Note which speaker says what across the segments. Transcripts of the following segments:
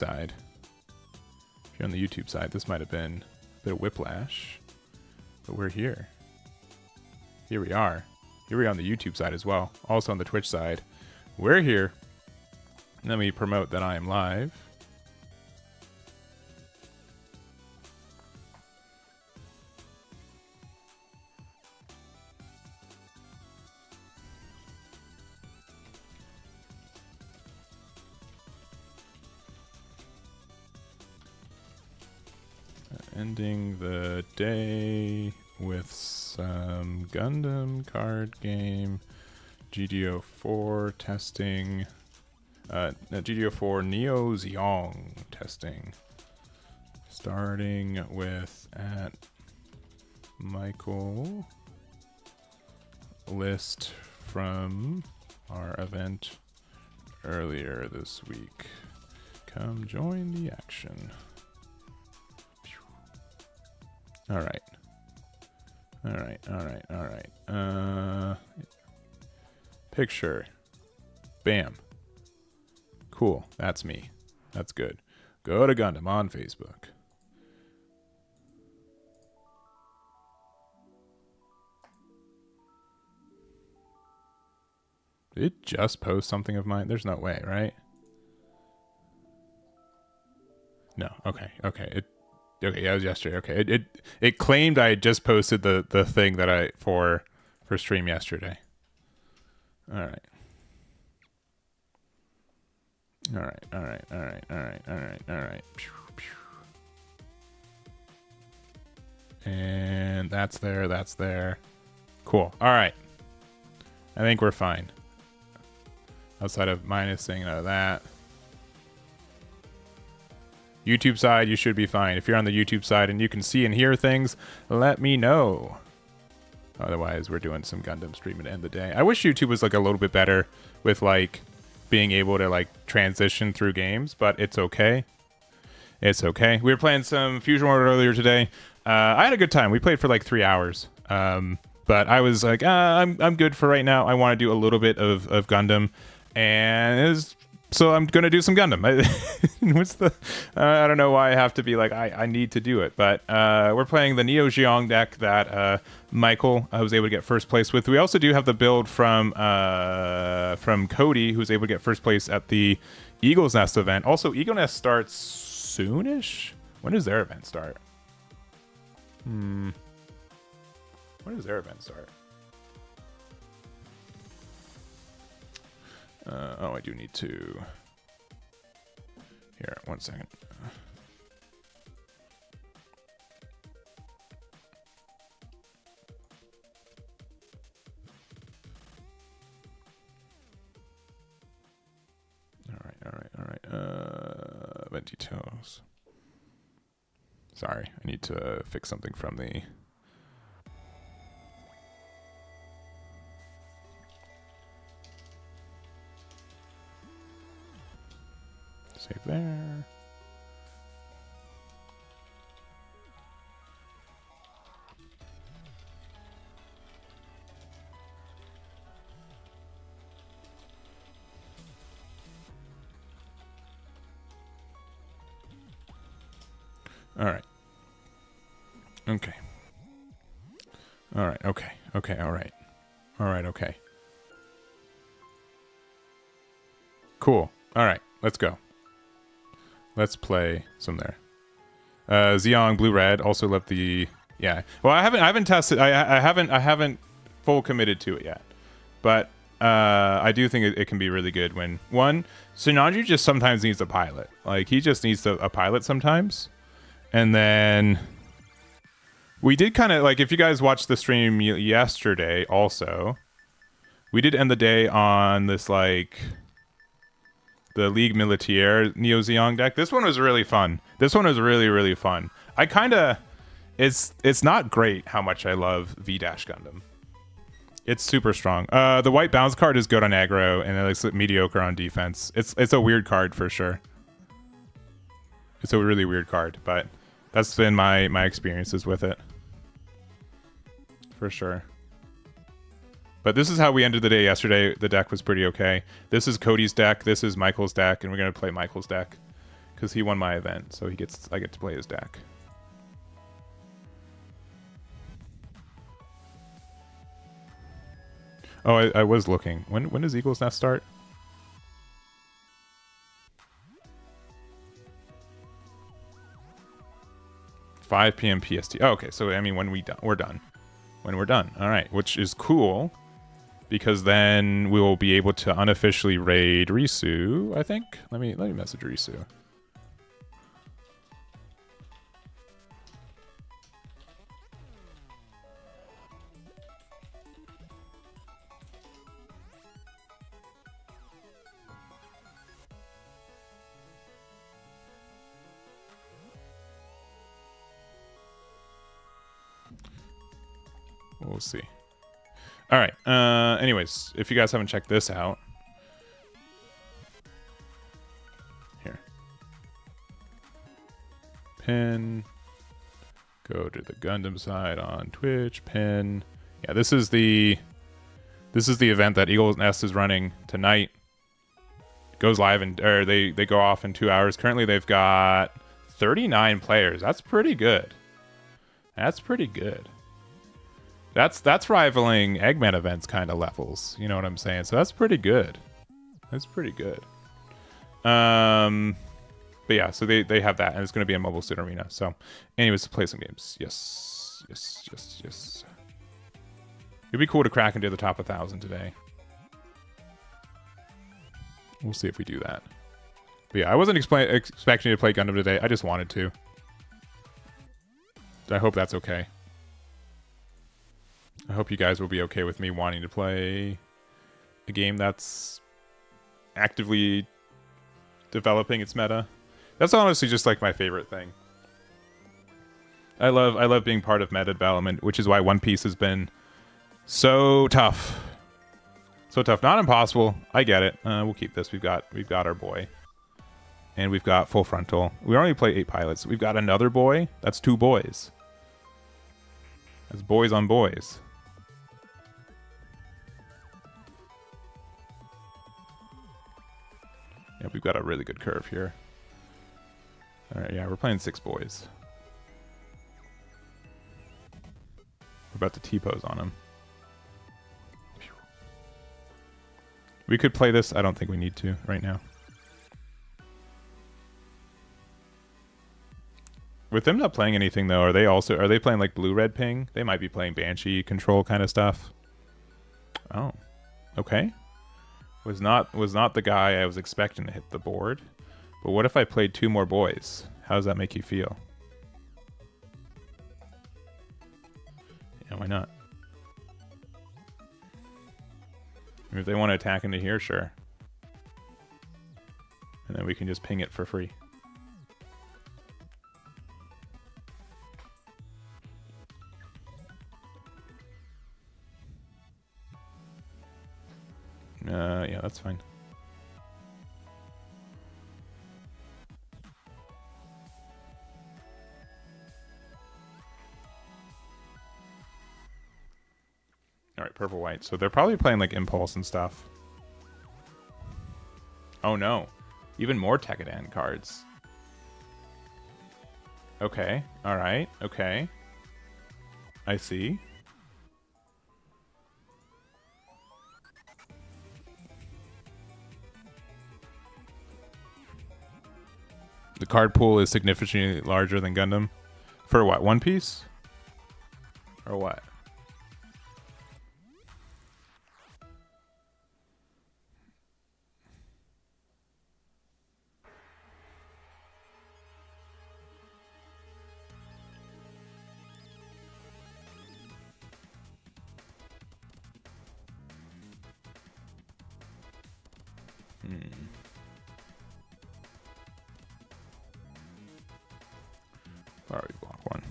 Speaker 1: side. If you're on the YouTube side, this might have been a bit of whiplash. But we're here. Here we are. Here we are on the YouTube side as well. Also on the Twitch side. We're here. Let me promote that I am live. Ending the day with some Gundam card game, GDO4 testing, GDO4 Neo Zeong testing. Starting with at Michael list from our event earlier this week. Come join the action. All right. Picture. Bam. Cool. That's me. That's good. Go to Gundam on Facebook. Did it just post something of mine? There's no way, right? No. Okay. Okay, yeah, it was yesterday. Okay. It claimed I had just posted the thing that I for stream yesterday. All right. And that's there. Cool. All right. I think we're fine. Outside of minusing that. YouTube side, you should be fine. If you're on the YouTube side and you can see and hear things, let me know. Otherwise, we're doing some Gundam stream to end the day. I wish YouTube was like a little bit better with like being able to like transition through games, but it's okay. It's okay. We were playing some Fusion World earlier today. I had a good time. We played for like 3 hours. But I was like, I'm good for right now. I want to do a little bit of Gundam, and it was. So I'm going to do some Gundam. I don't know why I have to be like, I need to do it. But we're playing the Neo Zeong deck that Michael was able to get first place with. We also do have the build from Cody, who's able to get first place at the Eagle's Nest event. Also, Eagle Nest starts soonish. When does their event start? When does their event start? Oh, I do need to... Here, 1 second. All right. Event details. Sorry, I need to fix something from the... Save there. All right. Okay. All right. Okay. Okay. All right. All right. Okay. Cool. All right. Let's go. Let's play some there. Zeong blue red also left the Well, I haven't tested. I haven't full committed to it yet, but I do think it can be really good when Tsunade just sometimes needs a pilot. Like he just needs a pilot sometimes, and then we did kind of like if you guys watched the stream yesterday. Also, we did end the day on this like. The League Militier Neo Zeong deck. This one was really fun. This one was really fun. I kind of... It's not great how much I love V-Gundam. It's super strong. The white bounce card is good on aggro, and it's mediocre on defense. It's a weird card for sure. It's a really weird card, but that's been my experiences with it. For sure. But this is how we ended the day yesterday. The deck was pretty okay. This is Cody's deck. This is Michael's deck, and we're going to play Michael's deck. because he won my event, so I get to play his deck. Oh, I was looking. When does Eagle's Nest start? 5 p.m. PST. Oh, okay, so I mean we're done. When we're done. All right, which is cool because then we will be able to unofficially raid Risu, I think. Let me message Risu. We'll see. All right. Anyways, if you guys haven't checked this out, here. Pin. Go to the Gundam side on Twitch. Pin. Yeah, this is the event that Eagle's Nest is running tonight. It goes live or they go off in 2 hours. Currently, they've got 39 players. That's pretty good. That's pretty good. That's rivaling Eggman events kind of levels. You know what I'm saying? So that's pretty good. That's pretty good. But yeah, so they have that, and it's going to be a Mobile Suit Arena. So, anyways, to play some games. Yes. It'd be cool to crack into the top 1,000 today. We'll see if we do that. But yeah, I wasn't expecting to play Gundam today. I just wanted to. I hope that's okay. I hope you guys will be okay with me wanting to play a game that's actively developing its meta. That's honestly just like my favorite thing. I love being part of meta development, which is why One Piece has been so tough. So tough. Not impossible. I get it. We'll keep this. We've got our boy. And we've got Full Frontal. We only play 8 pilots. We've got another boy. That's 2 boys. That's boys on boys. Yeah, we've got a really good curve here. All right, yeah, we're playing 6 boys. We're about to T-pose on him. We could play this. I don't think we need to right now. With them not playing anything though, are they playing like blue-red ping? They might be playing Banshee control kind of stuff. Oh, okay. Was not the guy I was expecting to hit the board. But what if I played 2 more boys? How does that make you feel? Yeah, why not? If they want to attack into here, sure. And then we can just ping it for free. Yeah, that's fine. Alright, purple white. So they're probably playing like Impulse and stuff. Oh no. Even more Tekkadan cards. Okay. Alright. Okay. I see. The card pool is significantly larger than Gundam. For what? One Piece? Or what? Already block 1.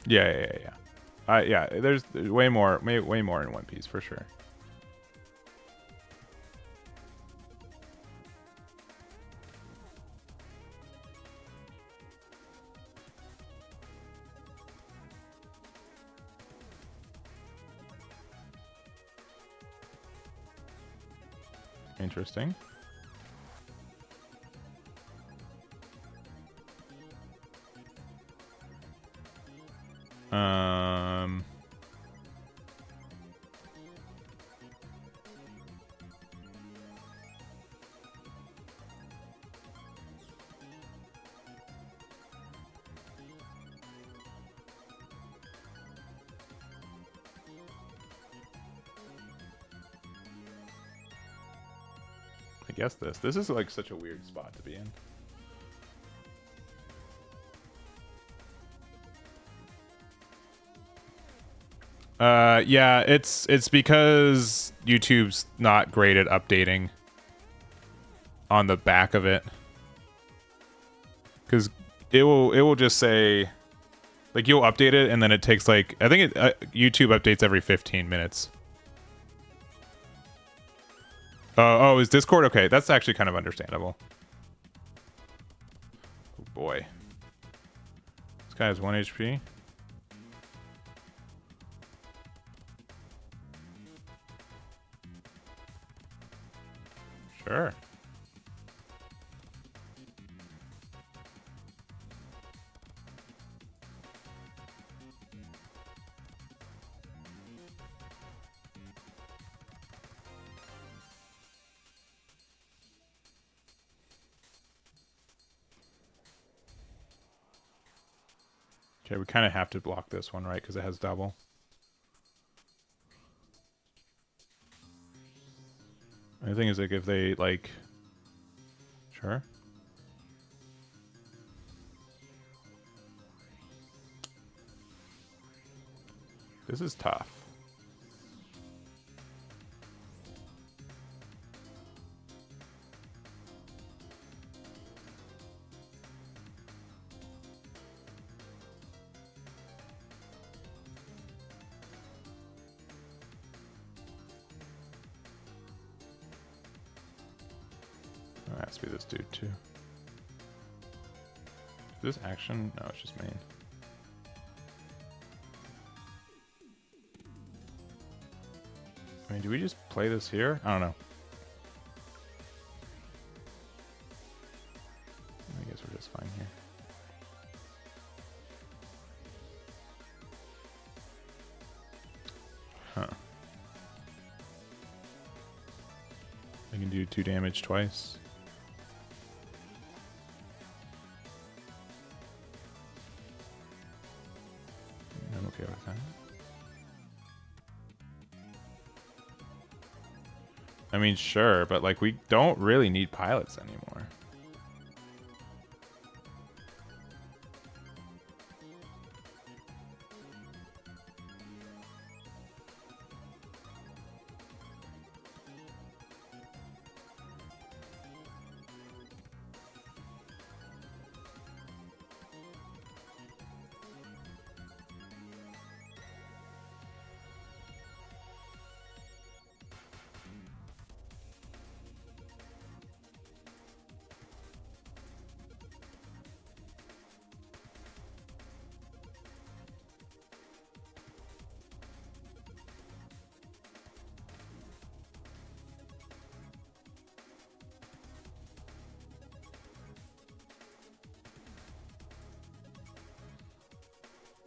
Speaker 1: Yeah. Yeah, there's way more in One Piece for sure. Interesting. I guess this is like such a weird spot to be in. Yeah, it's because YouTube's not great at updating on the back of it. Because it will just say, like, you'll update it and then it takes like, I think YouTube updates every 15 minutes. Oh, is Discord? Okay, that's actually kind of understandable. Oh boy. This guy has 1 HP. Sure. Okay, we kind of have to block this one, right? Because it has double. The thing is, like, if they, like... Sure. This is tough. Oh, it has to be this dude, too. Is this action? No, it's just main. I mean, do we just play this here? I don't know. I guess we're just fine here. Huh. I can do 2 damage twice. I'm okay with that. I mean, sure, but like we don't really need pilots anymore.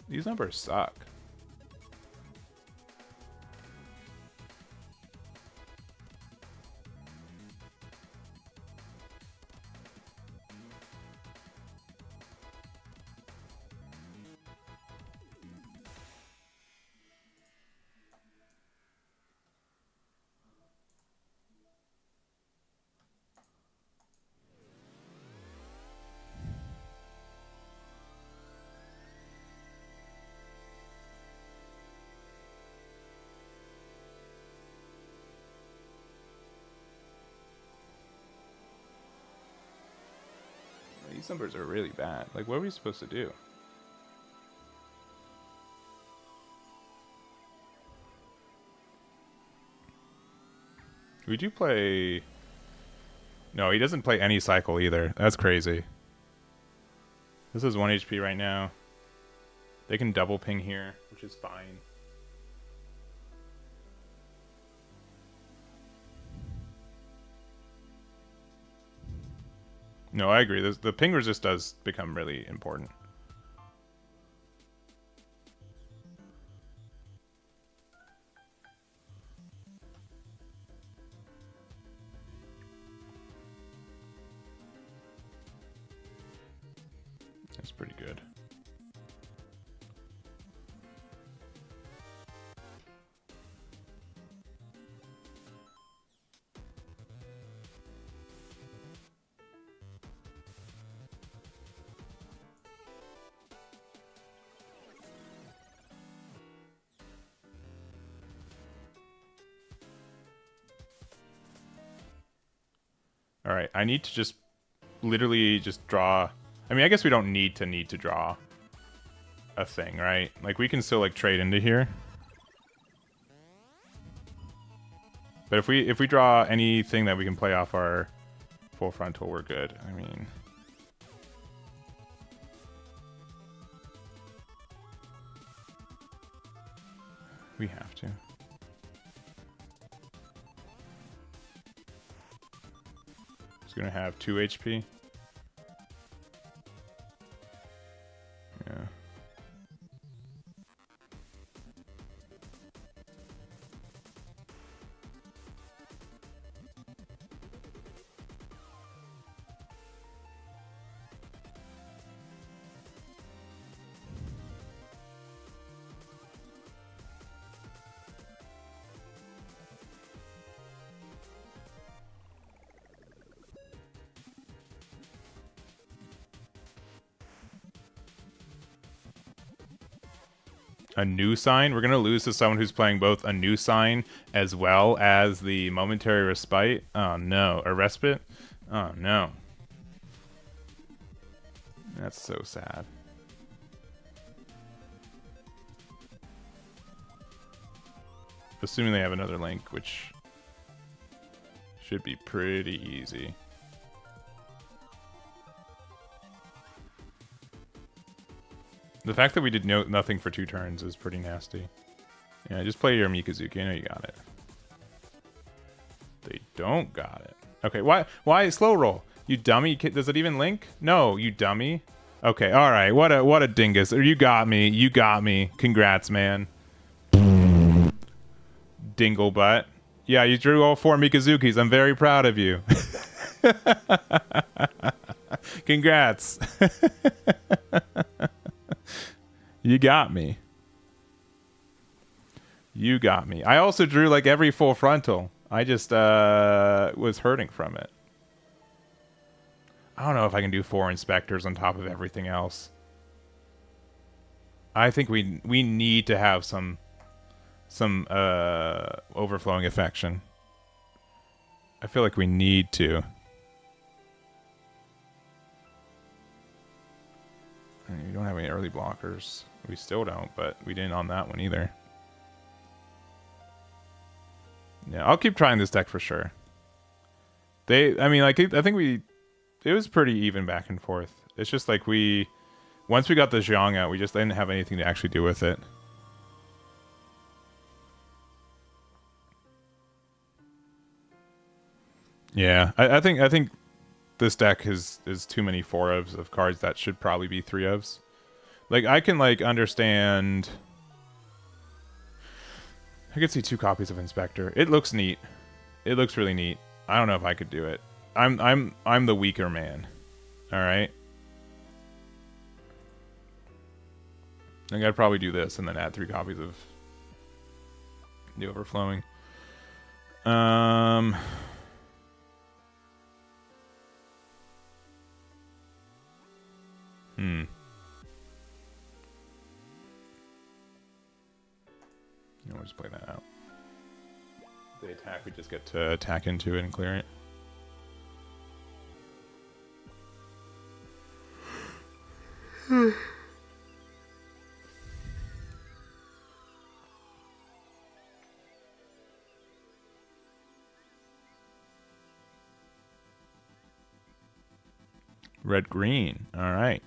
Speaker 1: These numbers suck. These numbers are really bad. Like, what are we supposed to do? We do play... No, he doesn't play any cycle either. That's crazy. This is 1 HP right now. They can double ping here, which is fine. No, I agree. The ping resist does become really important. That's pretty good. All right, I need to just literally just draw. I mean, I guess we don't need to draw a thing, right? Like we can still like trade into here. But if we draw anything that we can play off our full frontal, we're good. I mean, we have to. It's gonna have 2 HP. Yeah. A new sign? We're going to lose to someone who's playing both a new sign as well as the momentary respite? Oh no. A respite? Oh no. That's so sad. Assuming they have another link, which should be pretty easy. The fact that we did nothing for 2 turns is pretty nasty. Yeah, just play your Mikazuki. I know you got it. They don't got it. Okay, why slow roll? You dummy. Does it even link? No, you dummy. Okay, all right. What a dingus. You got me. You got me. Congrats, man. Dingle butt. Yeah, you drew all 4 Mikazukis. I'm very proud of you. Congrats. You got me. You got me. I also drew like every full frontal. I just was hurting from it. I don't know if I can do 4 inspectors on top of everything else. I think we need to have some overflowing affection. I feel like we need to. We don't have any early blockers. We still don't, but we didn't on that one either. Yeah, I'll keep trying this deck for sure. I mean, like, I think it was pretty even back and forth. It's just like once we got the Zeong out, we just didn't have anything to actually do with it. Yeah, I think this deck is too many 4-ofs of cards that should probably be 3-ofs. Like, I can like understand. I could see 2 copies of Inspector. It looks neat. It looks really neat. I don't know if I could do it. I'm the weaker man. All right. I think I'd probably do this and then add 3 copies of the Overflowing. We'll just play that out. The attack, we just get to attack into it and clear it. Red green. All right.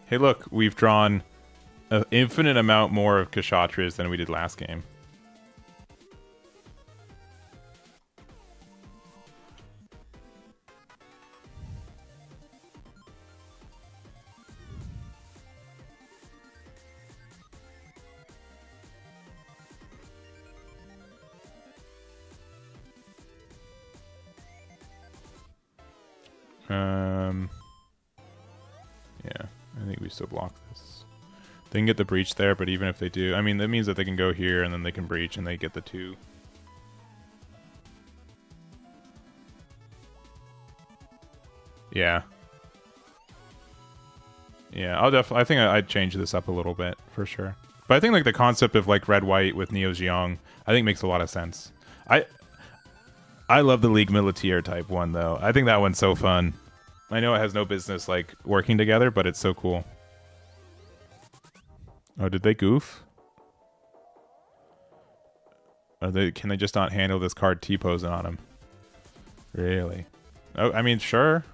Speaker 1: Hey, look, we've drawn an infinite amount more of Kshatriyas than we did last game. Yeah, I think we still block this. They can get the breach there, but even if they do, I mean, that means that they can go here and then they can breach and they get the 2. Yeah. Yeah, I think I'd change this up a little bit for sure. But I think like the concept of like red-white with Neo Zeong, I think makes a lot of sense. I love the League Militier type one though. I think that one's so fun. I know it has no business like working together, but it's so cool. Oh, did they goof? Can they just not handle this card T-posing on him? Really? Oh, I mean, sure.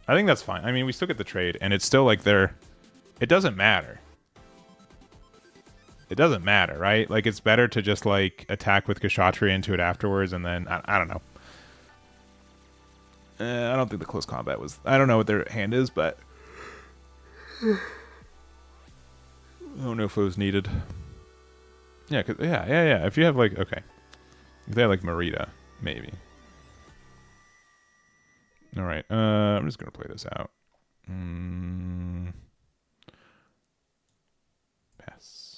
Speaker 1: I think that's fine. I mean, we still get the trade, and it's still like it doesn't matter. It doesn't matter, right? Like, it's better to just like attack with Kshatriya into it afterwards, and then I don't know. I don't think the close combat was. I don't know what their hand is, but I don't know if it was needed. Yeah, yeah. If you have like, okay, if they have like Marita, maybe. All right, I'm just gonna play this out. Pass.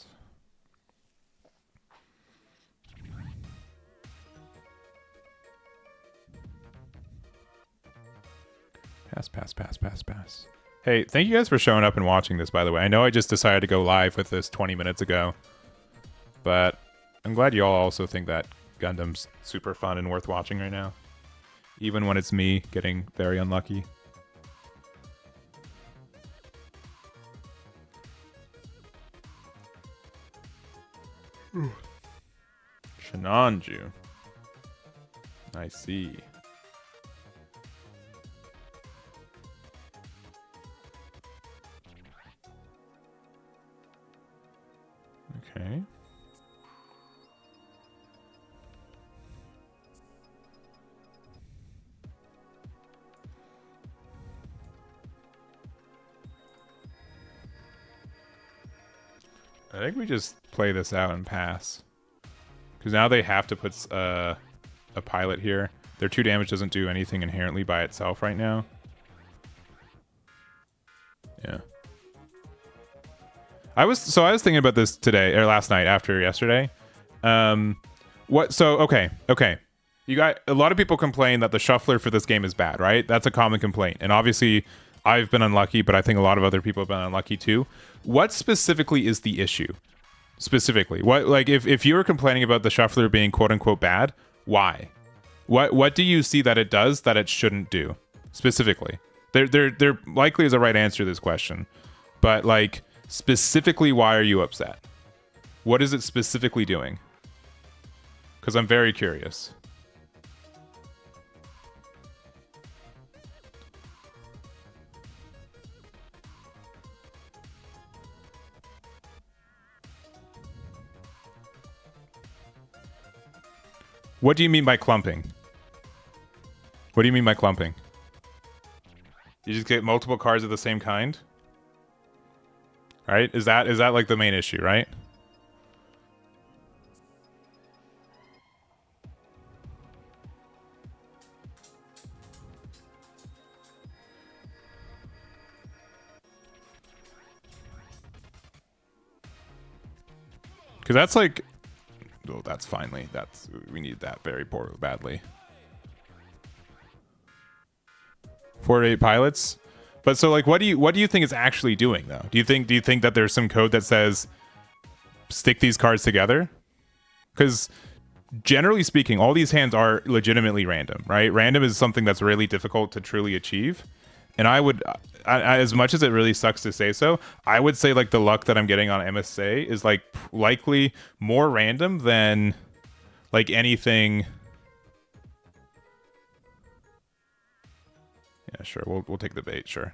Speaker 1: Pass. Hey, thank you guys for showing up and watching this, by the way. I know I just decided to go live with this 20 minutes ago, but I'm glad you all also think that Gundam's super fun and worth watching right now, even when it's me getting very unlucky. Shinanju. I see. Okay. I think we just play this out and pass. Because now they have to put a pilot here. Their 2 damage doesn't do anything inherently by itself right now. Yeah. I was thinking about this today or last night after yesterday. Okay. You got a lot of people complain that the shuffler for this game is bad, right? That's a common complaint. And obviously I've been unlucky, but I think a lot of other people have been unlucky too. What specifically is the issue? Specifically, what, like, if you were complaining about the shuffler being quote unquote bad, why? What do you see that it does that it shouldn't do? Specifically, there likely is a right answer to this question, but like, specifically, why are you upset? What is it specifically doing? Because I'm very curious. What do you mean by clumping? What do you mean by clumping? You just get multiple cards of the same kind? Right? Is that like the main issue, right? Because that's like... Oh, that's finally... We need that very badly. 4 to 8 pilots? But so, like, what do you think it's actually doing, though? Do you think that there's some code that says stick these cards together? Because generally speaking, all these hands are legitimately random, right? Random is something that's really difficult to truly achieve. And I would, as much as it really sucks to say so, I would say like the luck that I'm getting on MSA is like likely more random than like anything. Yeah, sure. We'll take the bait, sure.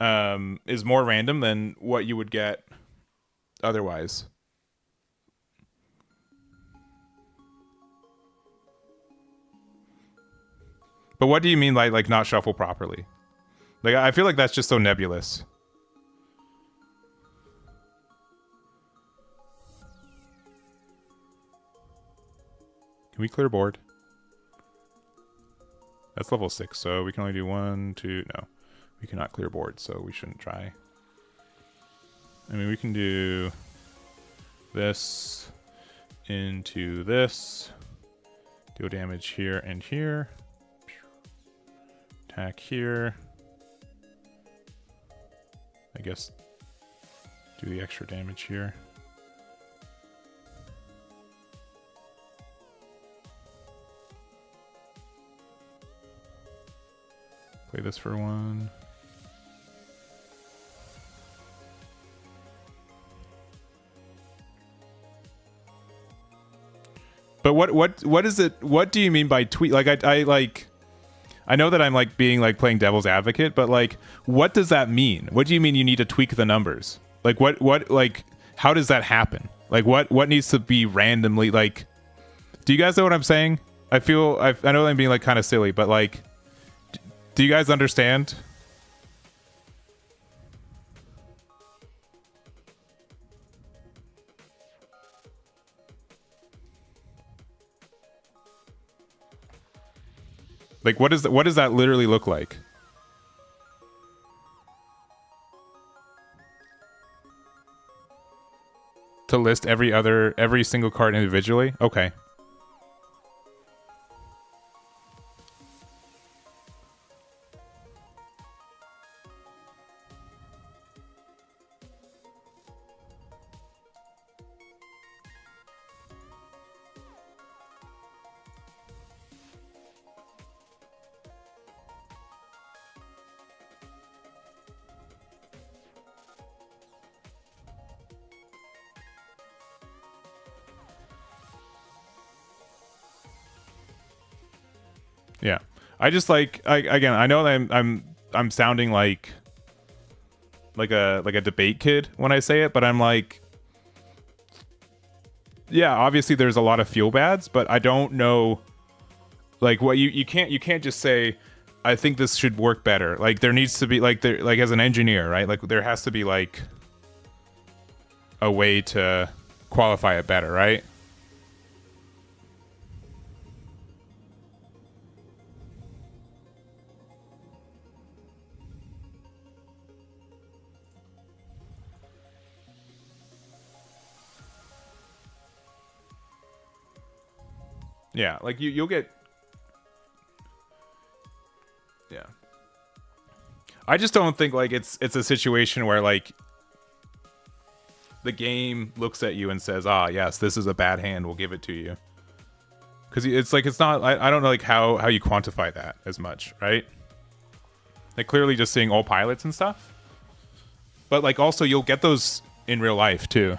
Speaker 1: is more random than what you would get otherwise. But what do you mean like not shuffle properly? Like I feel like that's just so nebulous. Can we clear board? That's level 6, so we can only do 1, 2. No, we cannot clear board, so we shouldn't try. I mean, we can do this into this. Deal damage here and here. Attack here. I guess do the extra damage here. Play this for 1. But what is it? What do you mean by tweak? Like I like. I know that I'm like being like playing devil's advocate, but like, what does that mean? What do you mean you need to tweak the numbers? Like what like how does that happen? Like what needs to be randomly like? Do you guys know what I'm saying? I know I'm being like kind of silly, but like, do you guys understand? Like what does that literally look like? To list every single card individually? Okay. Yeah, I just like again. I know that I'm sounding like a debate kid when I say it, but I'm like, yeah, obviously there's a lot of feel bads, but I don't know, like what you can't just say I think this should work better. Like there needs to be like as an engineer, right? Like there has to be like a way to qualify it better, right? Yeah, like you'll get. Yeah. I just don't think like it's a situation where like the game looks at you and says, "Ah, yes, this is a bad hand. We'll give it to you." Because it's like it's not. I don't know like how you quantify that as much, right? Like clearly just seeing all pilots and stuff, but like also you'll get those in real life too.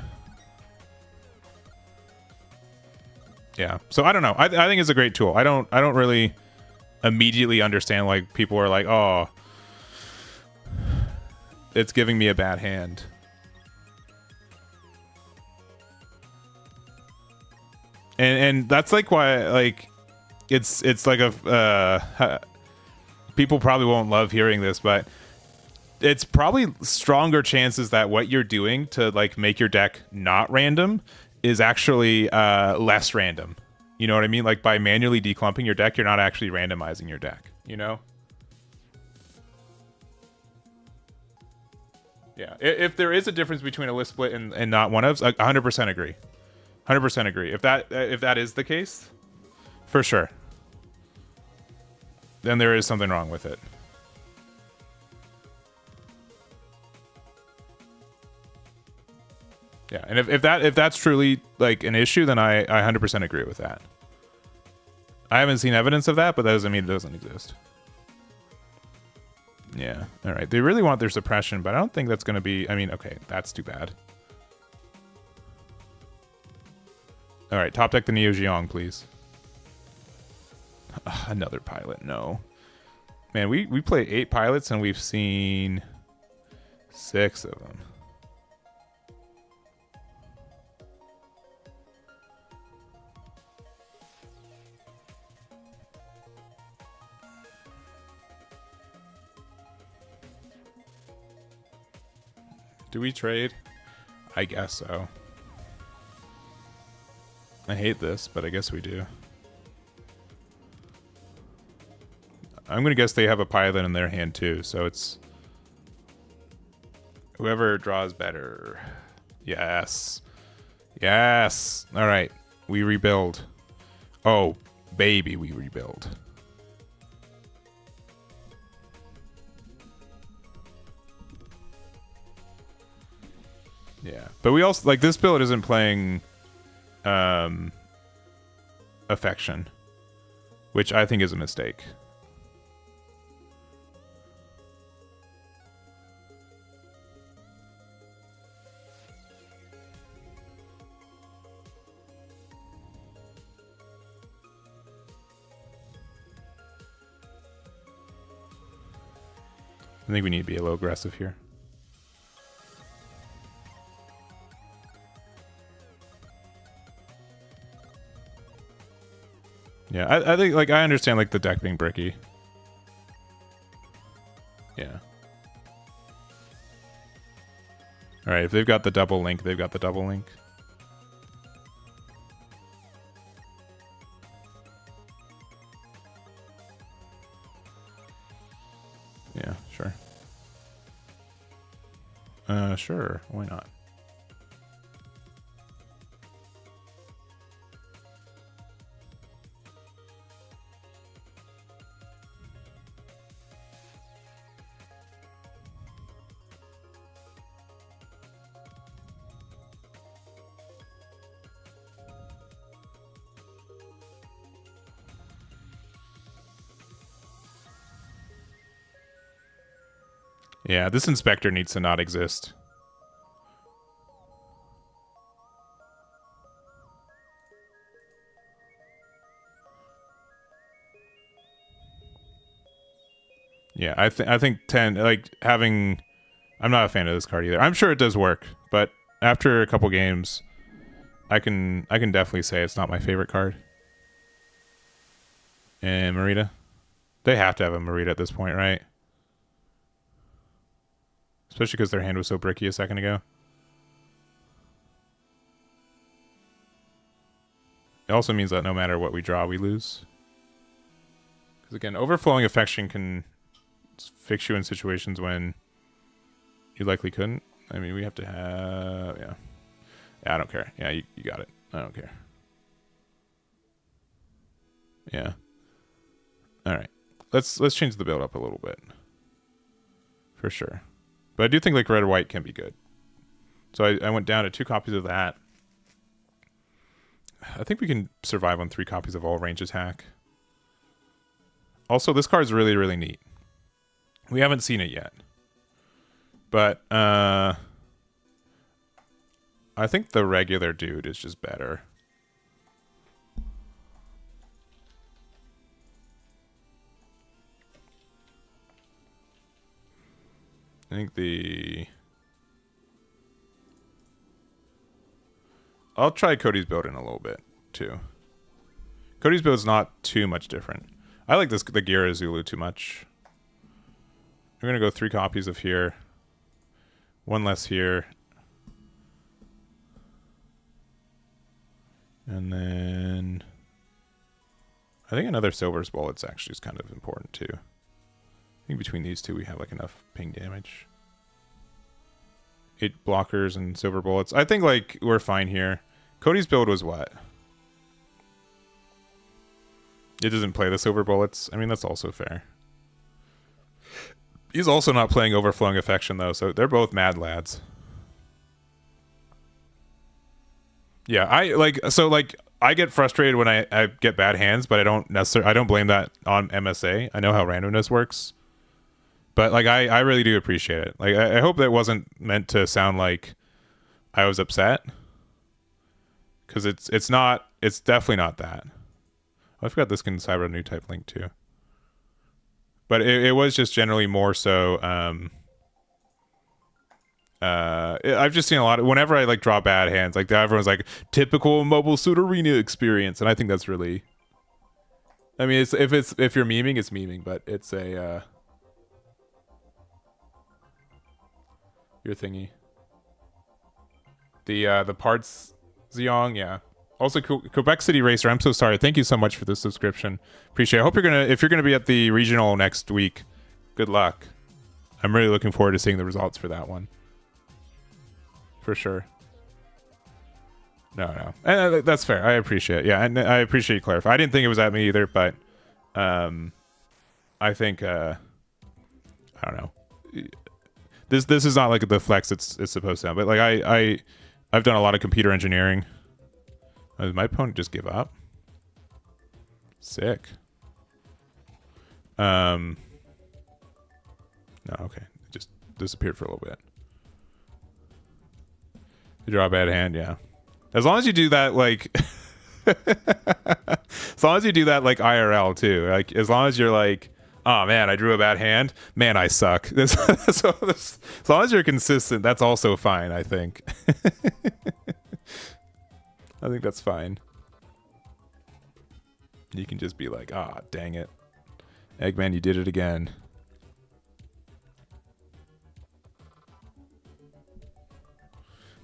Speaker 1: Yeah. So I don't know. I think it's a great tool. I don't really immediately understand like people are like, oh, it's giving me a bad hand. And that's like why like it's like a people probably won't love hearing this, but it's probably stronger chances that what you're doing to like make your deck not random is actually less random. You know what I mean? Like by manually declumping your deck, you're not actually randomizing your deck, you know? Yeah. If there is a difference between a list split and not one of, 100% agree. 100% agree. If that is the case, for sure, then there is something wrong with it. Yeah, and if that's truly like an issue, then I 100% agree with that. I haven't seen evidence of that, but that doesn't mean it doesn't exist. Yeah, all right. They really want their suppression, but I don't think that's going to be... I mean, okay, that's too bad. All right, top deck the Neo Zeong, please. Another pilot, no. Man, we play 8 pilots, and we've seen 6 of them. Do we trade? I guess so. I hate this, but I guess we do. I'm gonna guess they have a pilot in their hand too, so it's whoever draws better. Yes. Yes. All right. We rebuild. Oh, baby, we rebuild. Yeah. But we also, like, this build isn't playing affection, which I think is a mistake. I think we need to be a little aggressive here. Yeah, I think, like, I understand, like, the deck being bricky. Yeah. Alright, if they've got the double link, they've got the double link. Yeah, sure. Sure, why not? Yeah, this inspector needs to not exist. Yeah, I think 10, like, having... I'm not a fan of this card either. I'm sure it does work, but after a couple games, I can definitely say it's not my favorite card. And Marita? They have to have a Marita at this point, right? Especially because their hand was so bricky a second ago. It also means that no matter what we draw, we lose. Because again, overflowing affection can fix you in situations when you likely couldn't. I mean, we have to have... Yeah, I don't care. Yeah, you got it. I don't care. Yeah. Alright. Let's change the build up a little bit. For sure. But I do think, like, red or white can be good. So I went down to 2 copies of that. I think we can survive on 3 copies of all range attack. Also, this card's really, really neat. We haven't seen it yet. But I think the regular dude is just better. I think the... I'll try Cody's build in a little bit, too. Cody's build's not too much different. I like the Gira Zulu too much. I'm going to go 3 copies of here. 1 less here. And then... I think another Silver's Bullets actually is kind of important, too. I think between these 2 we have, like, enough ping damage. 8 blockers and silver bullets. I think, like, we're fine here. Cody's build was what? It doesn't play the silver bullets. I mean, that's also fair. He's also not playing Overflowing Affection, though, so they're both mad lads. Yeah, I get frustrated when I get bad hands, but I don't blame that on MSA. I know how randomness works. But, like, I really do appreciate it. Like, I hope that wasn't meant to sound like I was upset. Because it's definitely not that. Oh, I forgot this can cyber a new type link, too. But it was just generally more so, I've just seen a lot of, whenever I like draw bad hands, like everyone's like typical Mobile Suit Arena experience, and I think that's really, I mean, if you're memeing, it's memeing, but it's a your thingy. The parts Zeong, yeah. Also, Quebec City Racer, I'm so sorry. Thank you so much for the subscription. Appreciate it. I hope if you're gonna be at the regional next week, good luck. I'm really looking forward to seeing the results for that one. For sure. No. And that's fair. I appreciate it. Yeah, and I appreciate you clarifying. I didn't think it was at me either, but I think I don't know. This is not like the flex it's supposed to have, but like I've done a lot of computer engineering. Did my opponent just give up? Sick. No, okay. It just disappeared for a little bit. You draw a bad hand, yeah. As long as you do that, like, as long as you do that, like IRL too. Like, as long as you're like, oh man, I drew a bad hand. Man, I suck. As long as you're consistent, that's also fine. I think. I think that's fine. You can just be like, ah, dang it, Eggman, you did it again.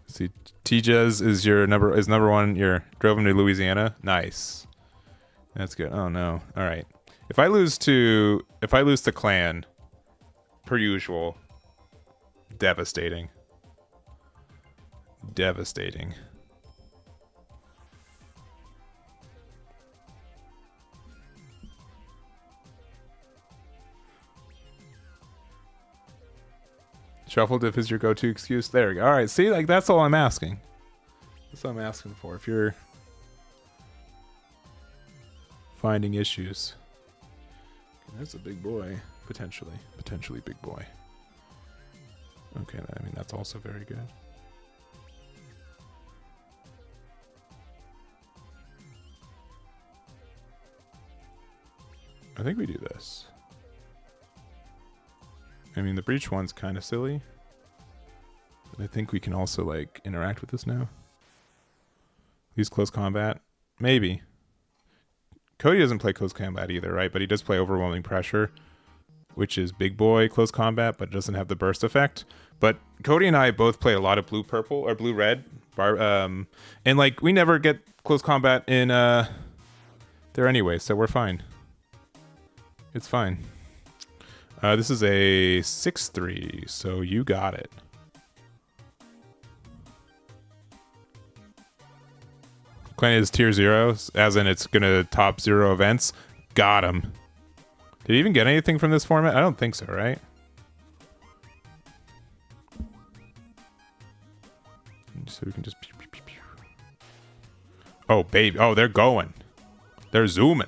Speaker 1: See, Tjez is number one. You drove him to Louisiana. Nice. That's good. Oh no. All right. If I lose to Clan, per usual, devastating. Devastating. Shuffle diff is your go-to excuse. There we go. All right. See, like that's all I'm asking. That's what I'm asking for. If you're finding issues, that's a big boy. Potentially big boy. Okay. I mean, that's also very good. I think we do this. I mean, the breach one's kind of silly. But I think we can also, like, interact with this now. Use close combat. Maybe. Cody doesn't play close combat either, right? But he does play overwhelming pressure, which is big boy close combat, but doesn't have the burst effect. But Cody and I both play a lot of blue-purple, or blue-red. And, like, we never get close combat in there anyway, so we're fine. It's fine. This is a 6-3, so you got it. Clan is tier 0, as in it's gonna top 0 events. Got him. Did he even get anything from this format? I don't think so, right? So we can just... Pew, pew, pew, pew. Oh, baby. Oh, they're going. They're zooming.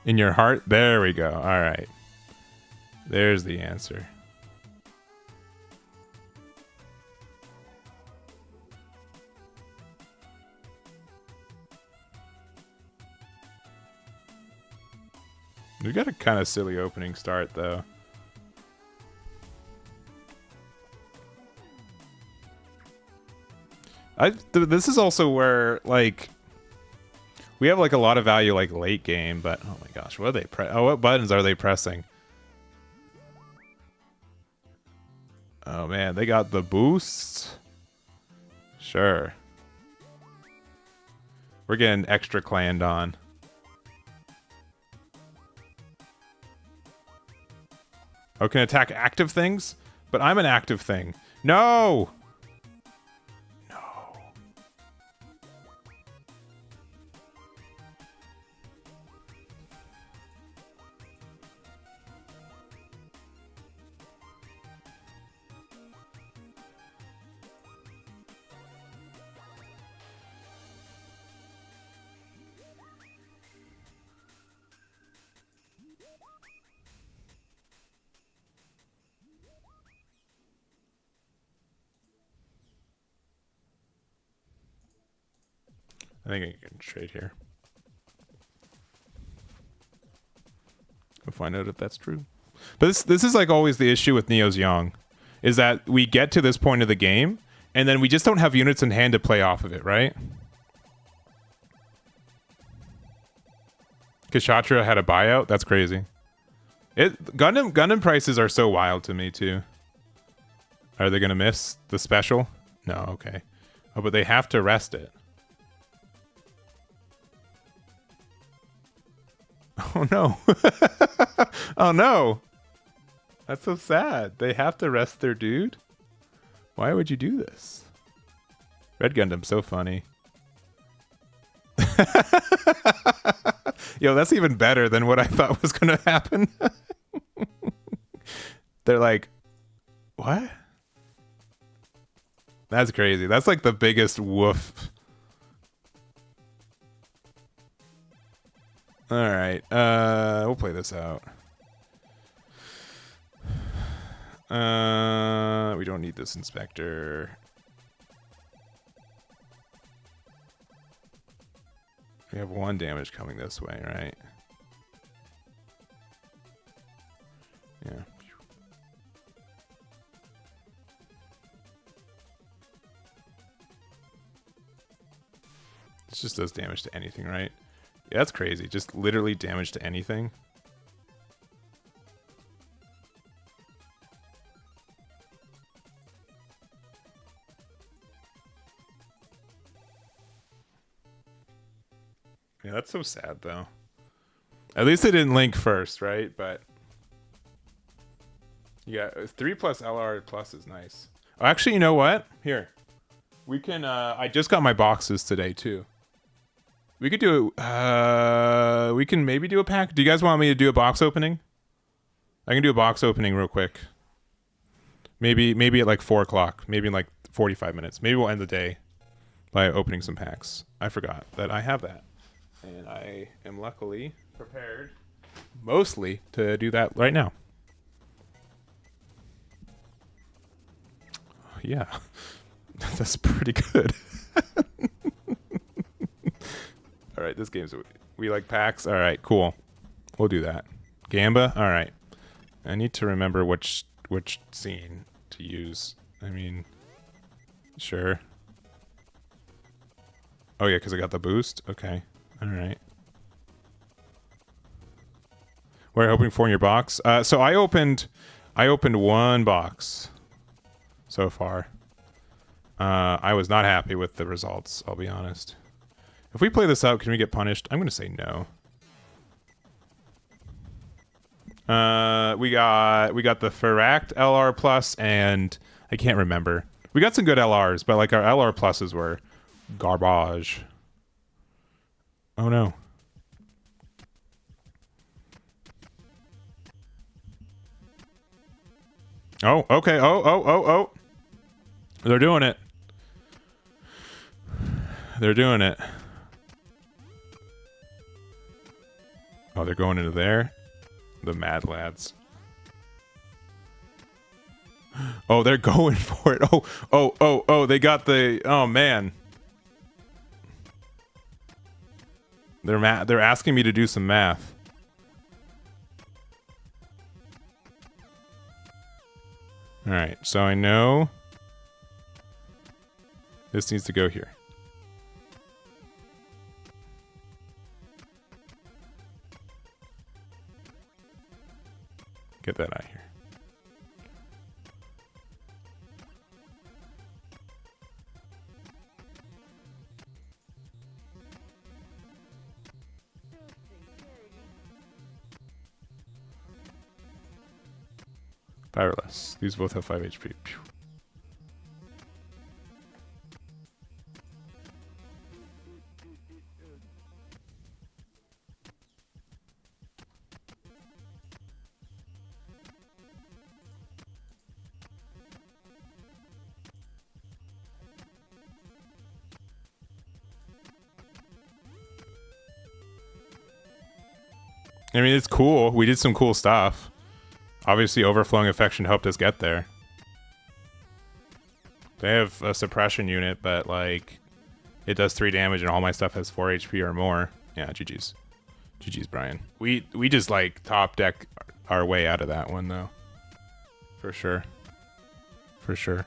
Speaker 1: In your heart? There we go. All right. There's the answer. We got a kind of silly opening start, though. This is also where, like... We have like a lot of value like late game, but oh my gosh, what are they what buttons are they pressing? Oh man, they got the boosts. Sure. We're getting extra clanned on. Oh, can attack active things? But I'm an active thing. No! I think I can trade here. We'll find out if that's true. But this is like always the issue with Neo Zeong, is that we get to this point of the game, and then we just don't have units in hand to play off of it, right? Kshatra had a buyout? That's crazy. Gundam prices are so wild to me, too. Are they going to miss the special? No, okay. Oh, but they have to rest it. Oh, no. Oh, no. That's so sad. They have to rest their dude? Why would you do this? Red Gundam, so funny. Yo, that's even better than what I thought was going to happen. They're like, what? That's crazy. That's like the biggest woof. All right. We'll play this out. We don't need this inspector. We have 1 damage coming this way, right? Yeah. This just does damage to anything, right? Yeah, that's crazy. Just literally damage to anything. Yeah, that's so sad, though. At least they didn't link first, right? But yeah, 3+ LR plus is nice. Oh, actually, you know what? Here, we can. I just got my boxes today too. We could do. We can maybe do a pack. Do you guys want me to do a box opening? I can do a box opening real quick. Maybe at like 4 o'clock. Maybe in like 45 minutes. Maybe we'll end the day by opening some packs. I forgot that I have that. And I am luckily prepared mostly to do that right now. Yeah, that's pretty good. All right, this game's... We like packs? All right, cool. We'll do that. Gamba? All right. I need to remember which scene to use. I mean, sure. Oh, yeah, because I got the boost? Okay. All right. What are you hoping for in your box? So I opened 1 box so far. I was not happy with the results, I'll be honest. If we play this out, can we get punished? I'm going to say no. We got the Ferract LR plus, and I can't remember. We got some good LRs, but like our LR pluses were garbage. Oh no. Oh, okay. Oh. They're doing it. They're doing it. Oh, they're going into there? The mad lads. Oh, they're going for it. Oh, they got the... Oh, man. They're asking me to do some math. All right, so I know this needs to go here. Get that out of here. Powerless. These both have 5 HP. Pew. I mean, it's cool. We did some cool stuff. Obviously, Overflowing Affection helped us get there. They have a suppression unit, but, like, it does 3 damage and all my stuff has 4 HP or more. Yeah, GG's. GG's, Brian. We just like top deck our way out of that one though. For sure. For sure.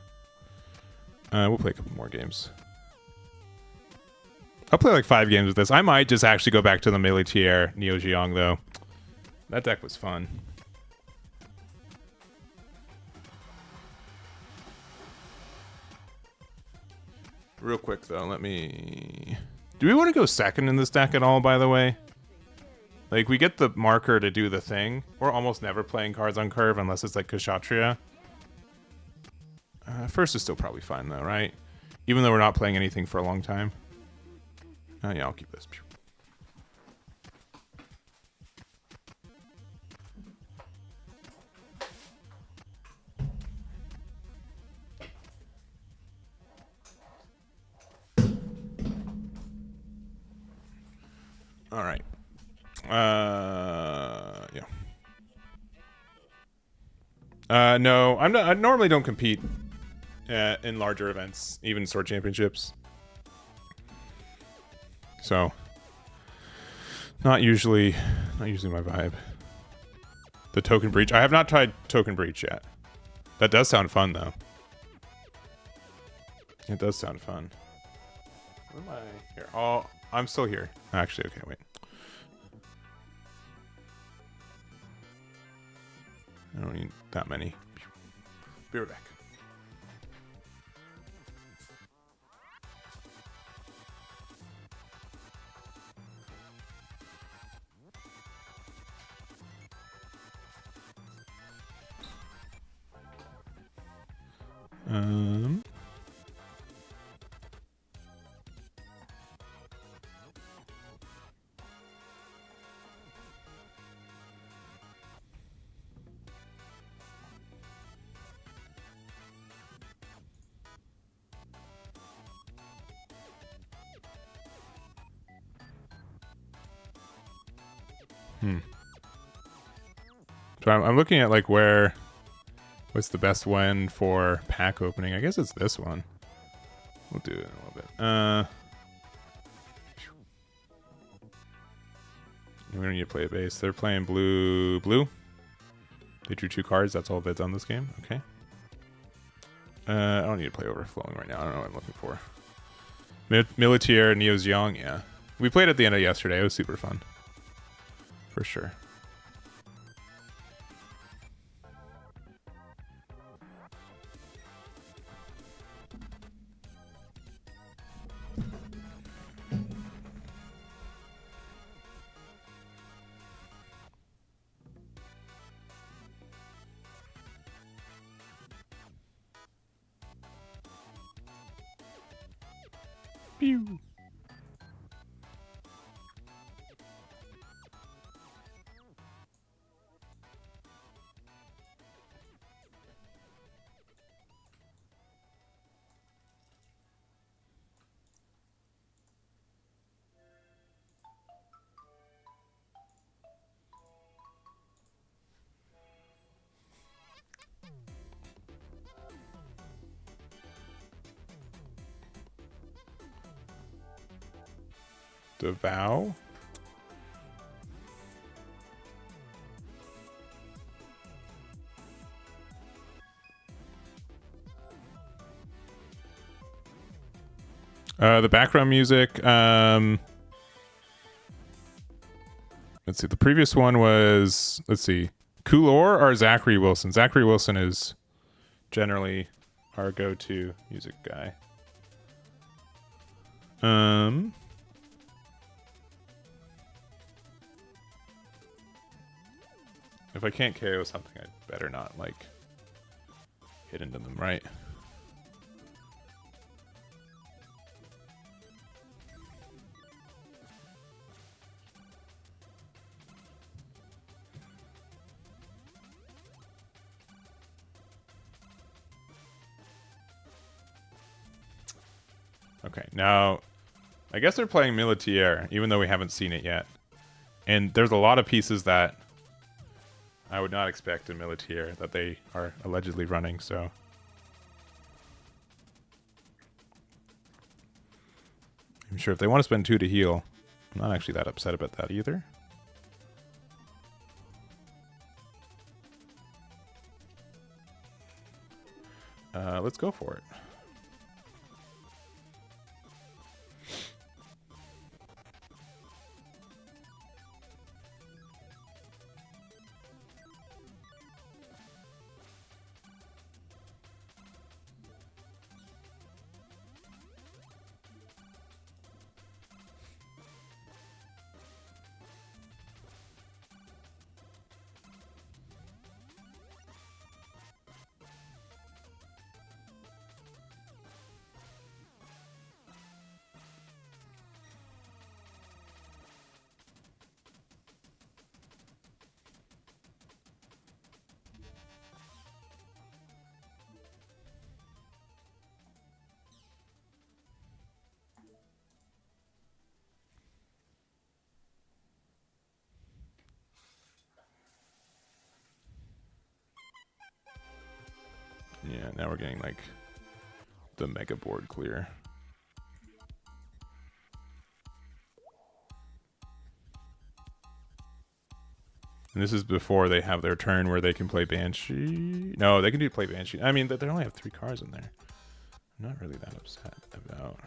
Speaker 1: We'll play a couple more games. I'll play like 5 games with this. I might just actually go back to the Militier Neo Zeong though. That deck was fun. Real quick though, let me... Do we want to go second in this deck at all, by the way? Like, we get the marker to do the thing. We're almost never playing cards on curve unless it's like Kshatriya. First is still probably fine though, right? Even though we're not playing anything for a long time. Yeah, I'll keep this. All right. Yeah. No, I'm not. I normally don't compete in larger events, even sword championships. So, not usually my vibe. The token breach. I have not tried token breach yet. That does sound fun though. It does sound fun. Where am I? Here. Oh, I'm still here. Actually, okay, wait. I don't need that many. Be right back. So I'm looking at like what's the best one for pack opening? I guess it's this one. We'll do it in a little bit. We don't need to play a base. They're playing blue. They drew 2 cards. That's all bids on this game. Okay. I don't need to play overflowing right now. I don't know what I'm looking for. Militier Neo Zeong. Yeah, we played at the end of yesterday. It was super fun. For sure. Pew. Devow? The background music. Let's see. The previous one was, let's see, Coolor or Zachary Wilson. Zachary Wilson is generally our go-to music guy. If I can't KO something, I'd better not, like, hit into them, right? Okay, now, I guess they're playing Militier, even though we haven't seen it yet. And there's a lot of pieces that I would not expect in Militier that they are allegedly running, so. I'm sure if they want to spend 2 to heal, I'm not actually that upset about that either. Let's go for it. Yeah, now we're getting like the mega board clear. And this is before they have their turn where they can play Banshee. No, they can do play Banshee. I mean, they only have 3 cards in there. I'm not really that upset about.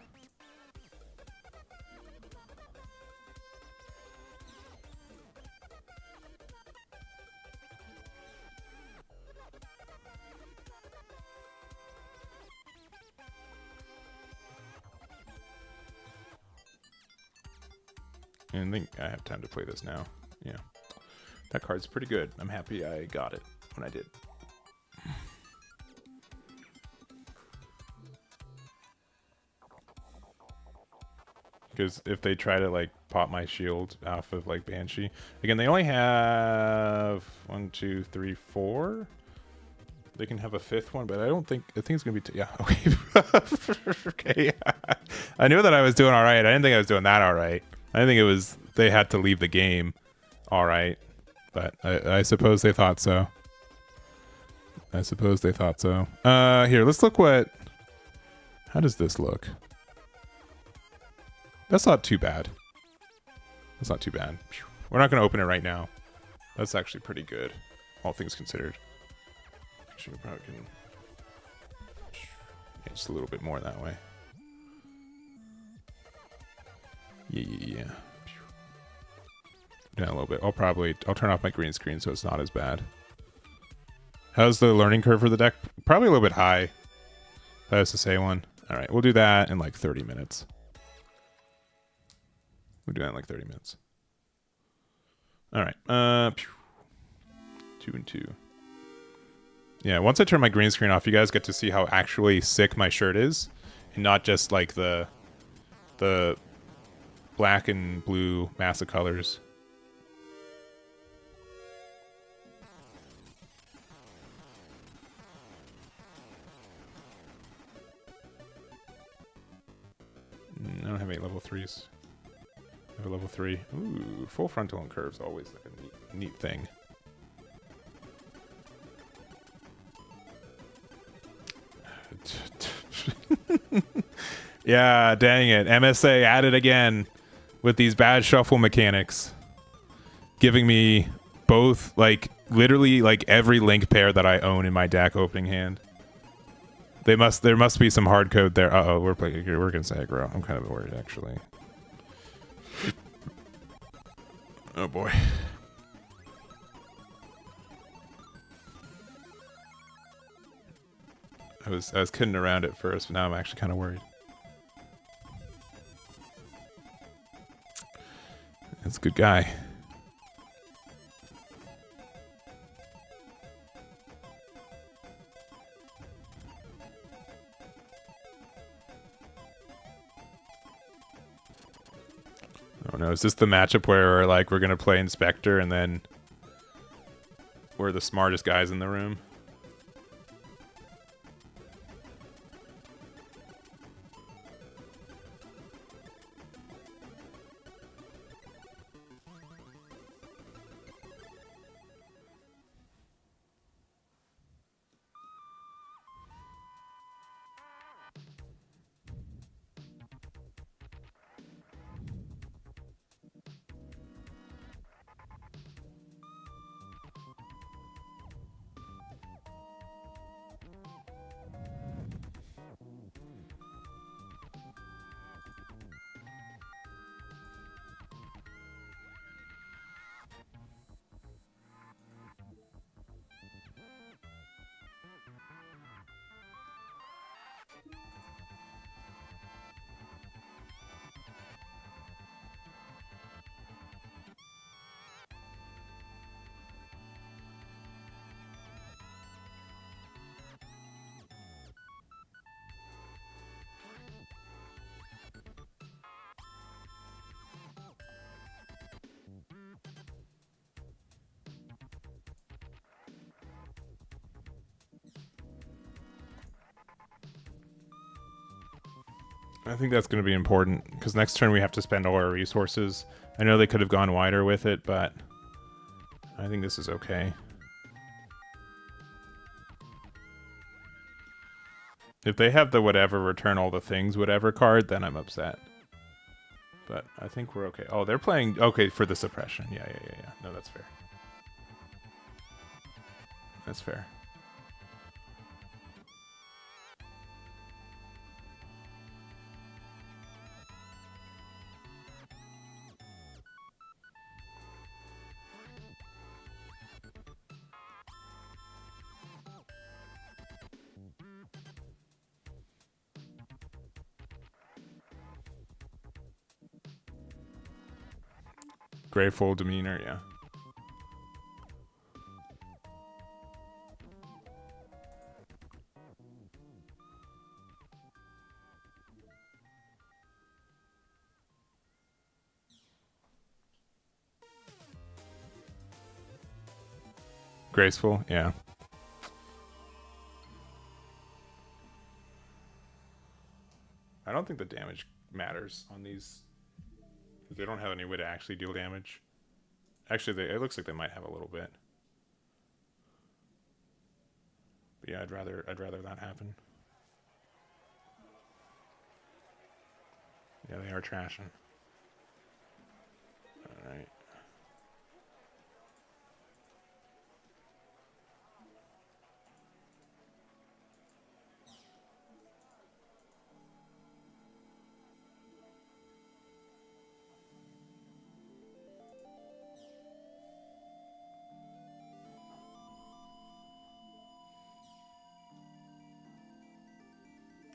Speaker 1: And I think I have time to play this now. Yeah. That card's pretty good. I'm happy I got it when I did. Because if they try to like pop my shield off of like Banshee, again, they only have 1, 2, 3, 4. They can have a 5th one, but I think it's gonna be yeah. Okay. Okay. I knew that I was doing all right. I didn't think I was doing that all right. I didn't think it was they had to leave the game all right, but I suppose they thought so. I suppose they thought so. Here, let's look what. How does this look? That's not too bad. That's not too bad. We're not going to open it right now. That's actually pretty good, all things considered. Actually, we probably can get just a little bit more that way. Yeah. Down a little bit. I'll turn off my green screen so it's not as bad. How's the learning curve for the deck? Probably a little bit high. If I was to say one. All right, we'll do that in like 30 minutes. We'll do that in like 30 minutes. All right. 2 and 2. Yeah, once I turn my green screen off, you guys get to see how actually sick my shirt is, and not just like the black and blue mass of colors. I don't have any level 3s. I have a level 3. Ooh, full frontal and curves always like a neat thing. Yeah, dang it. MSA at it again with these bad shuffle mechanics. Giving me both, like, literally, like, every link pair that I own in my deck opening hand. There must be some hard code there. Uh-oh, we're gonna say aggro. I'm kind of worried, actually. Oh, boy. I was kidding around at first, but now I'm actually kind of worried. That's a good guy. Oh no, is this the matchup where like we're gonna play Inspector and then we're the smartest guys in the room? I think that's going to be important, because next turn we have to spend all our resources. I know they could have gone wider with it, but I think this is okay. If they have the whatever, return all the things, whatever card, then I'm upset. But I think we're okay. Oh, they're playing... Okay, for the suppression. Yeah. No, that's fair. That's fair. Grateful demeanor, yeah. Graceful, yeah. I don't think the damage matters on these. They don't have any way to actually deal damage. Actually, it looks like they might have a little bit. But yeah, I'd rather that happen. Yeah, they are trashing. All right.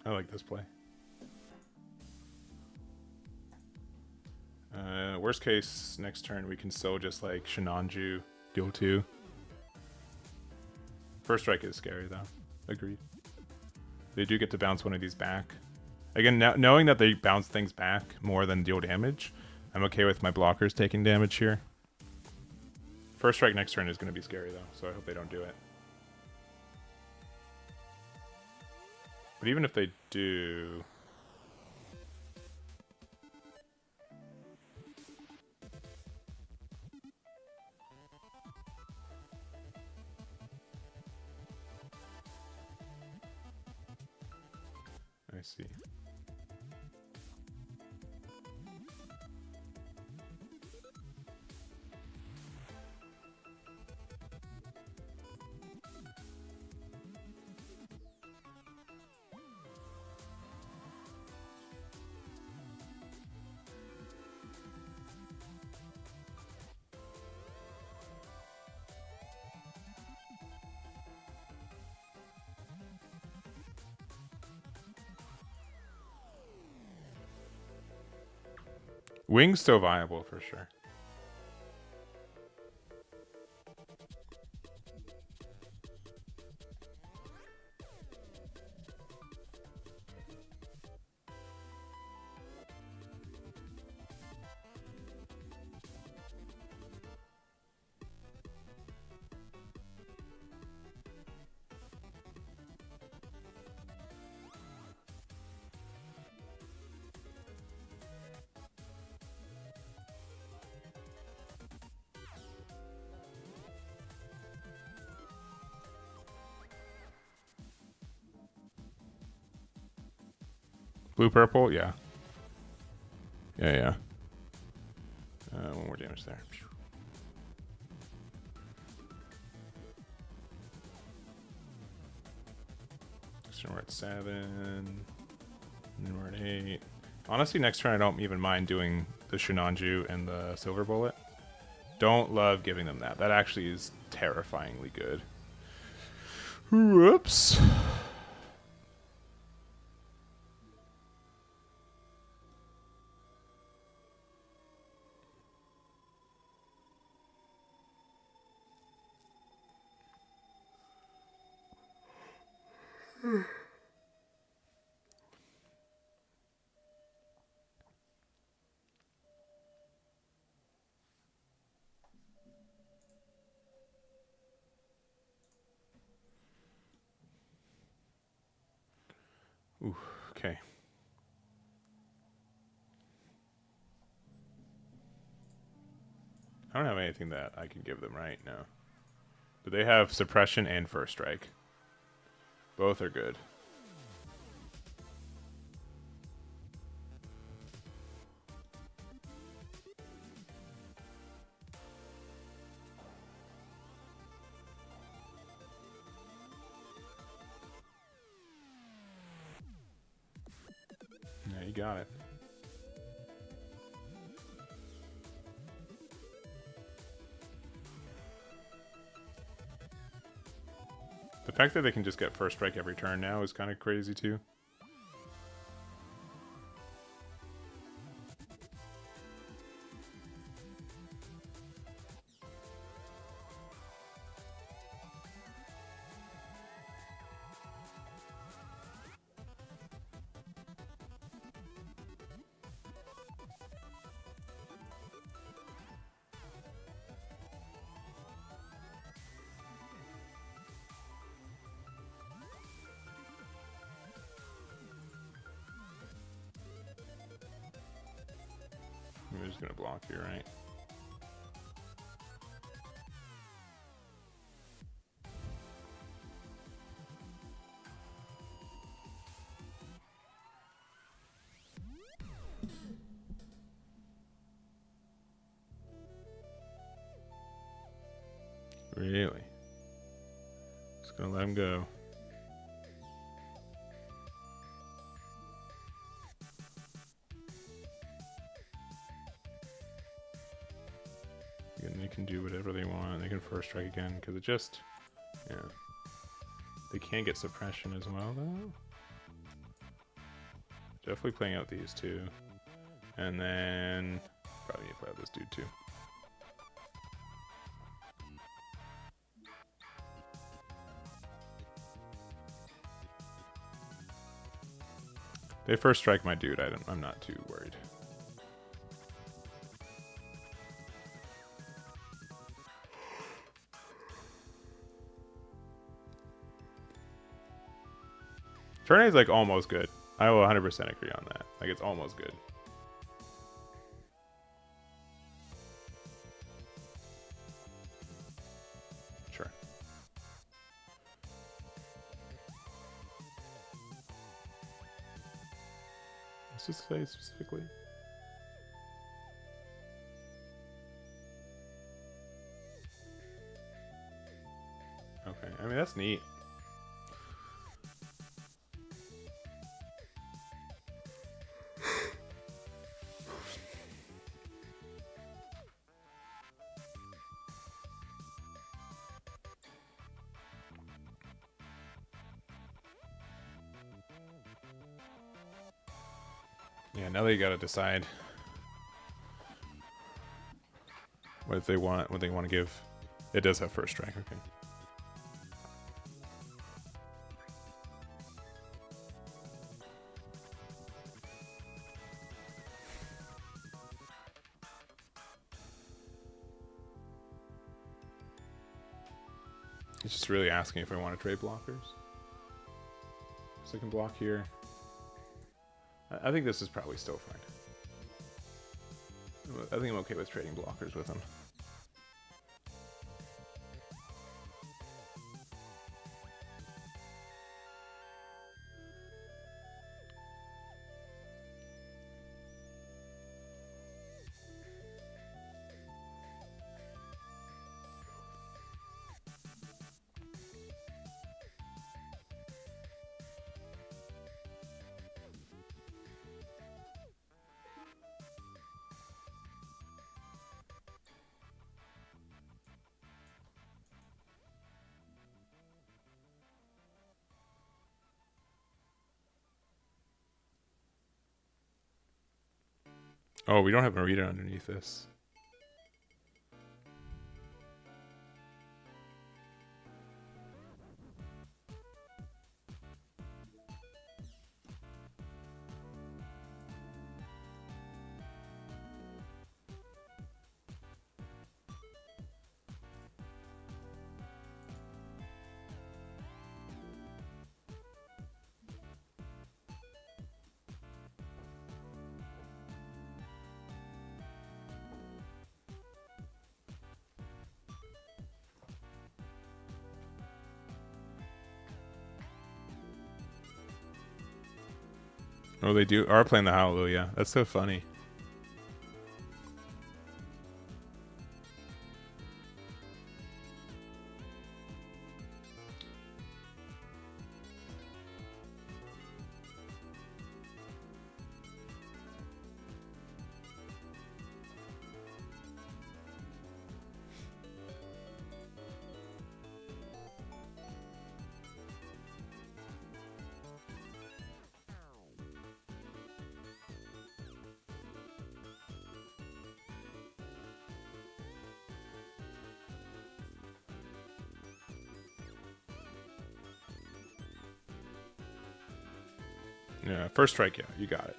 Speaker 1: I like this play. Worst case, next turn we can still just like Shinanju, deal 2. First strike is scary though. Agreed. They do get to bounce one of these back. Again, knowing that they bounce things back more than deal damage, I'm okay with my blockers taking damage here. First strike next turn is going to be scary though, so I hope they don't do it. But even if they do... I see. Wing's still viable for sure. Blue purple, yeah. Yeah. One more damage there. So we're at 7. And then we're at 8. Honestly, next turn I don't even mind doing the Shinanju and the Silver Bullet. Don't love giving them that. That actually is terrifyingly good. Whoops. Ooh, okay. I don't have anything that I can give them right now. But they have suppression and first strike. Both are good. Yeah, you got it. The fact that they can just get first strike every turn now is kind of crazy too. I'm just gonna block you, right? Really? Just gonna let him go. And they can do whatever they want. They can first strike again because it just, yeah. They can get suppression as well though. Definitely playing out these two, and then probably need to play out this dude too. They first strike my dude. I'm not too worried. Turn A is like almost good. I will 100% agree on that. Like it's almost good. Sure. Let's just say specifically. Okay, I mean that's neat. Yeah, now they gotta decide what they want to give. It does have first strike, okay. He's just really asking if I want to trade blockers. So I can block here. I think this is probably still fine. I think I'm okay with trading blockers with him. Oh, we don't have Marita underneath this. Oh, they are playing the Hallelujah. That's so funny. Yeah, first strike, yeah, you got it.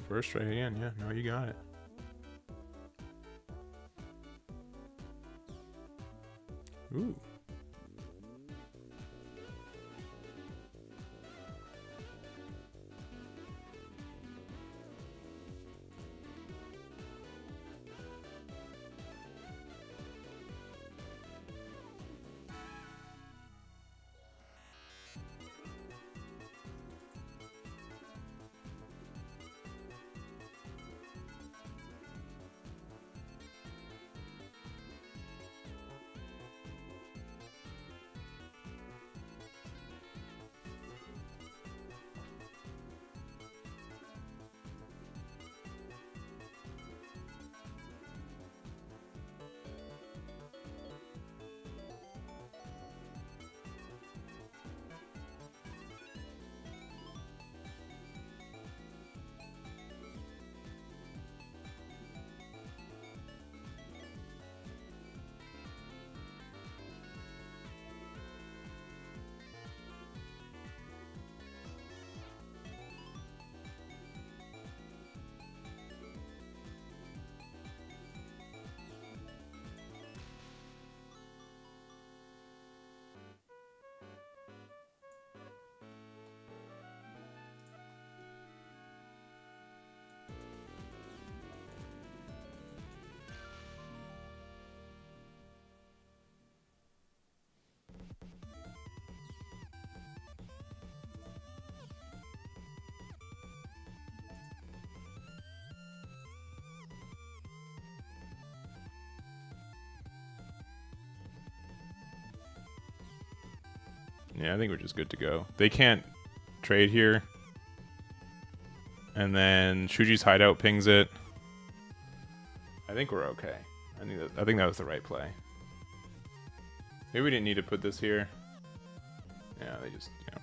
Speaker 1: First strike again, yeah, no, you got it. Ooh. Yeah, I think we're just good to go. They can't trade here. And then Shuji's hideout pings it. I think we're okay. I think that was the right play. Maybe we didn't need to put this here. Yeah, they just, you know,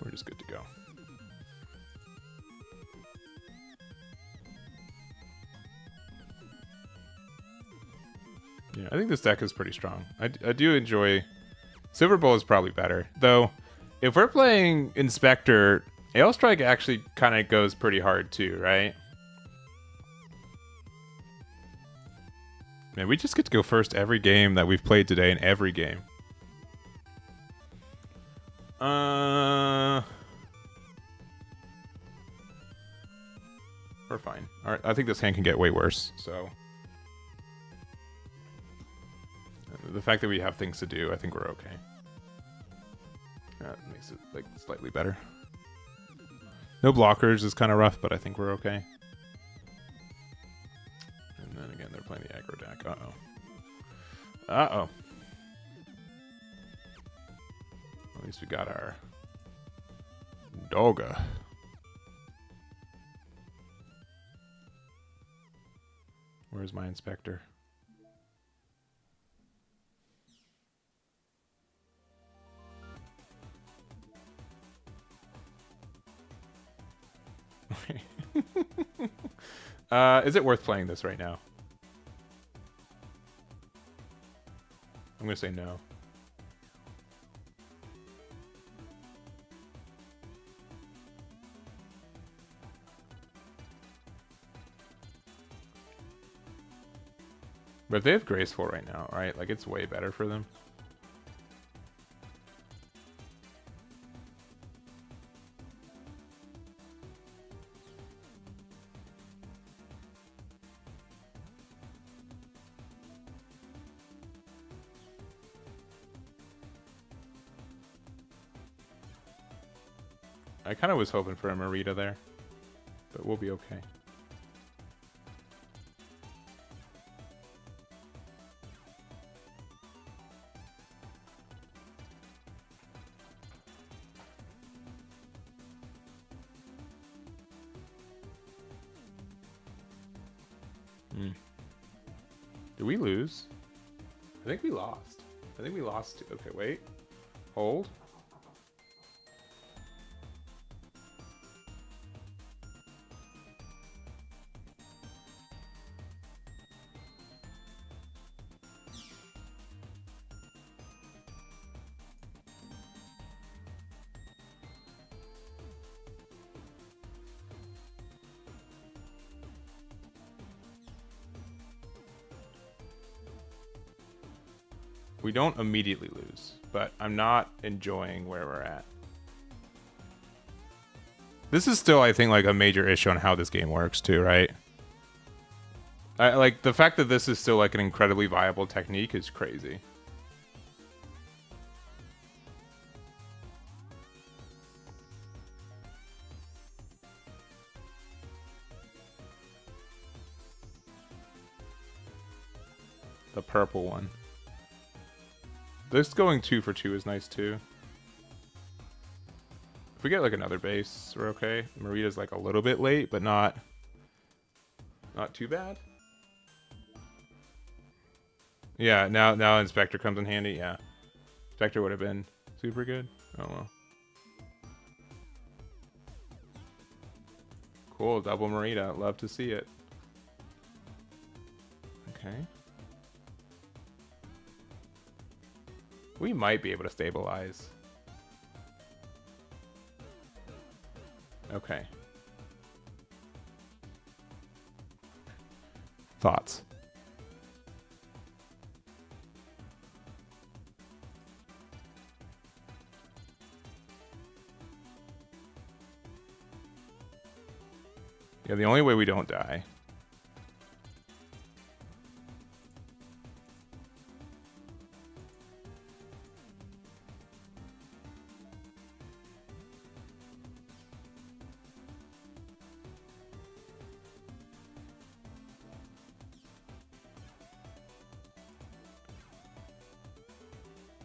Speaker 1: we're just good to go. Yeah, I think this deck is pretty strong. I do enjoy... Silver Bull is probably better. Though, if we're playing Inspector, Ale Strike actually kind of goes pretty hard too, right? Man, we just get to go first every game that we've played today in every game. We're fine. All right, I think this hand can get way worse, so... The fact that we have things to do, I think we're okay. That makes it like slightly better. No blockers is kind of rough, but I think we're okay. And then again, they're playing the aggro deck. Uh-oh. Uh-oh. At least we got our Dolga. Where's my Inspector? Is it worth playing this right now? I'm gonna say no. But they have graceful right now, right? Like, it's way better for them. I kind of was hoping for a Marita there, but we'll be okay. Did we lose? I think we lost. I think we lost. Okay, wait. Hold. We don't immediately lose, but I'm not enjoying where we're at. This is still, I think, like a major issue on how this game works too, right? Like the fact that this is still like an incredibly viable technique is crazy. The purple one. This going 2 for 2 is nice too. If we get like another base, we're okay. Marita's like a little bit late, but not too bad. Yeah, now Inspector comes in handy. Yeah, Inspector would have been super good. Oh well. Cool, double Marita. Love to see it. Okay. We might be able to stabilize. Okay. Thoughts? Yeah, the only way we don't die.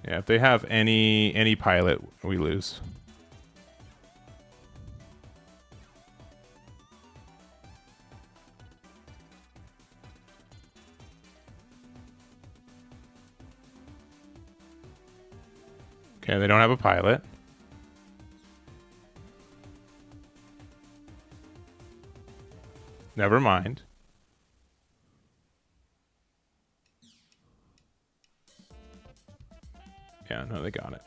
Speaker 1: Yeah, if they have any pilot, we lose. Okay, they don't have a pilot. Never mind. Yeah, no, they got it.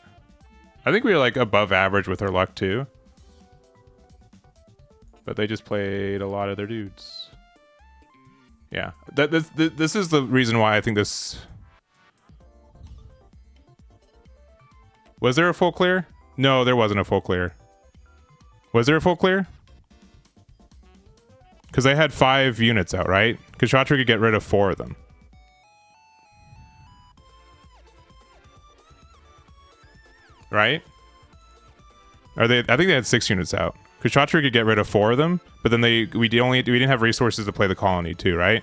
Speaker 1: I think we were like above average with our luck too. But they just played a lot of their dudes. Yeah, this is the reason why I think this... Was there a full clear? No, there wasn't a full clear. Was there a full clear? Because they had 5 units out, right? Because Kshatriya could get rid of 4 of them. Right? Are they? I think they had 6 units out. Because Kshatriya could get rid of 4 of them, but then we didn't have resources to play the colony too, right?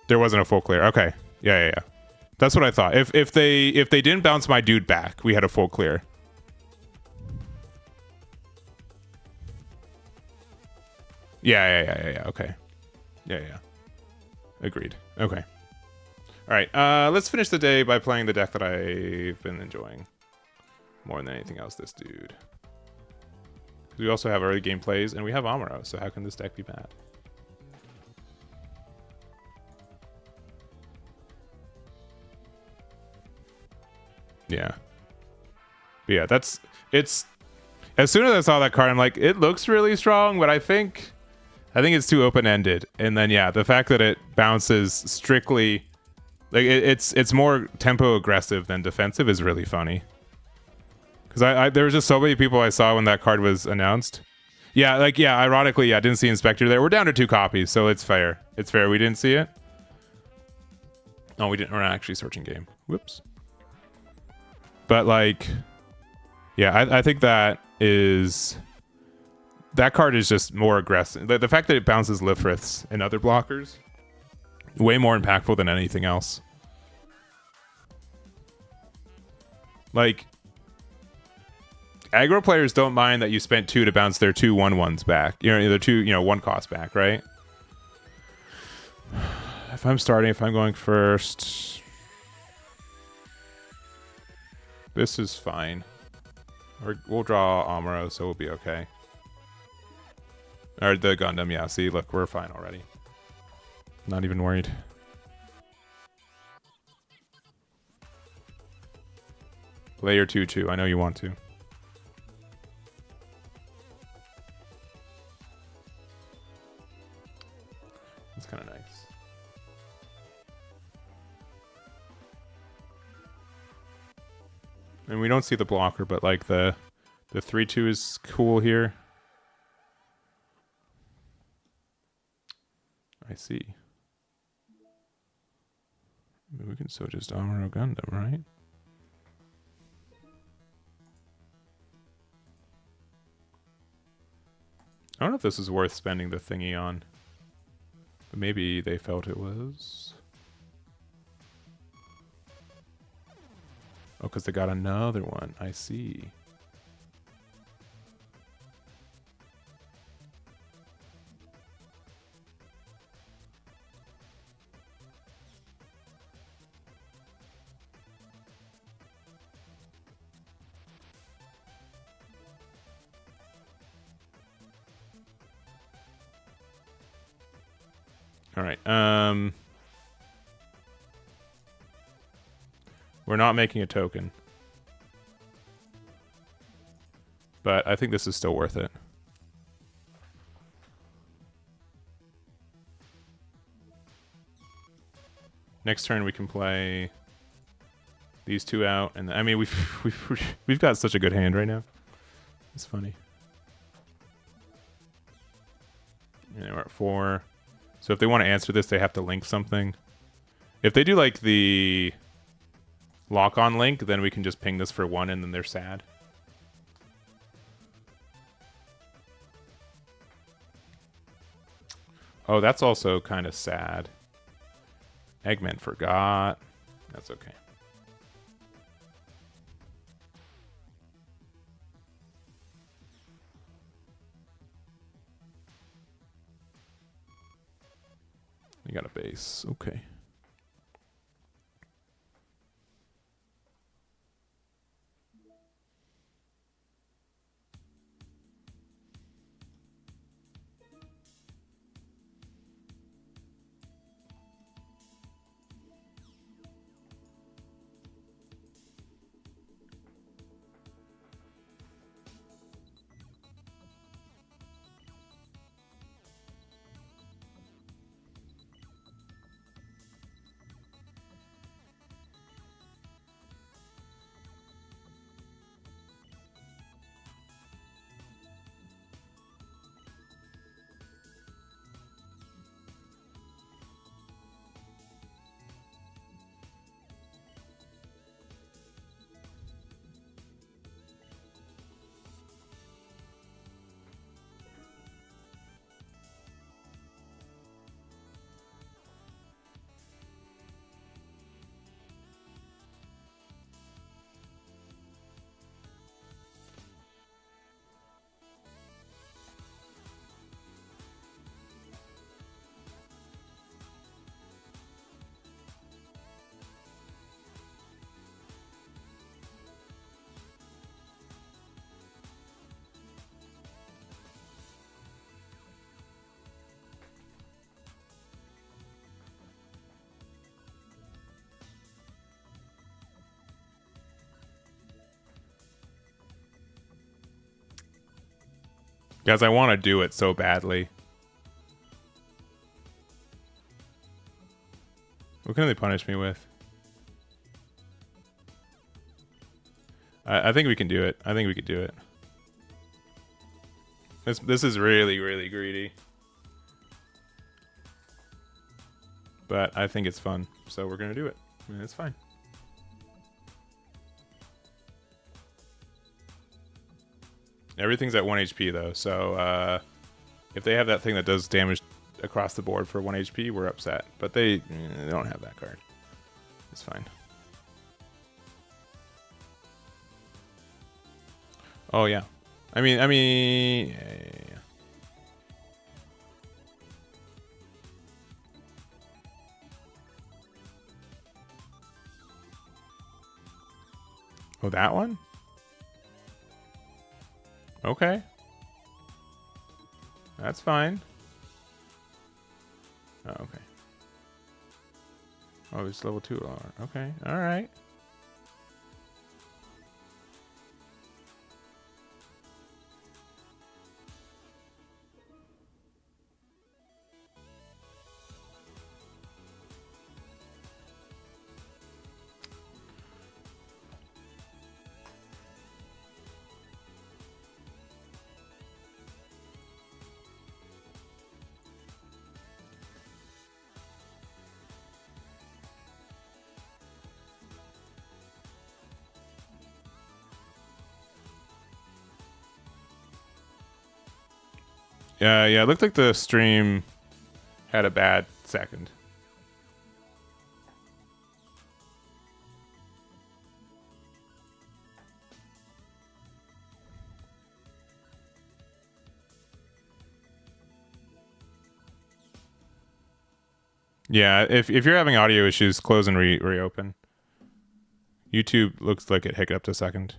Speaker 1: There wasn't a full clear. Okay. Yeah. That's what I thought. If they didn't bounce my dude back, we had a full clear. Yeah. Okay. Yeah. Agreed. Okay. All right. Let's finish the day by playing the deck that I've been enjoying more than anything else. This dude. Because we also have early game plays and we have Amuro. So how can this deck be bad? Yeah. But yeah, it's as soon as I saw that card, I'm like, it looks really strong, but I think I think it's too open-ended. And then yeah, the fact that it bounces strictly, like it's more tempo aggressive than defensive is really funny. Because I there was just so many people I saw when that card was announced. Yeah, like yeah, ironically, yeah, I didn't see Inspector there. We're down to 2 copies, so it's fair. It's fair. We didn't see it. Oh, we didn't. We're not actually searching game. Whoops. But like, yeah, I think that card is just more aggressive. The fact that it bounces Lifriths and other blockers, way more impactful than anything else. Like, aggro players don't mind that you spent 2 to bounce their 2 1/1s back. You know, their 2 1 cost back, right? If I'm going first, this is fine. We'll draw Amuro, so we'll be okay. Or the Gundam, yeah. See, look, we're fine already. Not even worried. Play your 2/2. I know you want to. It's kind of nice. And we don't see the blocker, but like the 3/2 is cool here. I see. I mean, we can still just Amuro Gundam, right? I don't know if this is worth spending the thingy on. But maybe they felt it was. Oh, because they got another one. I see. All right. We're not making a token. But I think this is still worth it. Next turn we can play these 2 out, and I mean we've got such a good hand right now. It's funny. And we're at 4. So if they want to answer this, they have to link something. If they do like the lock-on link, then we can just ping this for 1 and then they're sad. Oh, that's also kind of sad. Eggman forgot. That's okay. You got a base. Okay. Guys, I want to do it so badly. What can they punish me with? I think we can do it. I think we could do it. This is really, really greedy. But I think it's fun, so we're gonna do it. I mean, it's fine. Everything's at 1 HP though, so if they have that thing that does damage across the board for 1 HP, we're upset. But they don't have that card. It's fine. Oh yeah, I mean, yeah. Oh, that one? Okay. That's fine. Oh, okay. Oh, it's level 2. Okay, alright. Yeah, it looked like the stream had a bad second. Yeah, if you're having audio issues, close and reopen. YouTube looks like it hiccuped a second.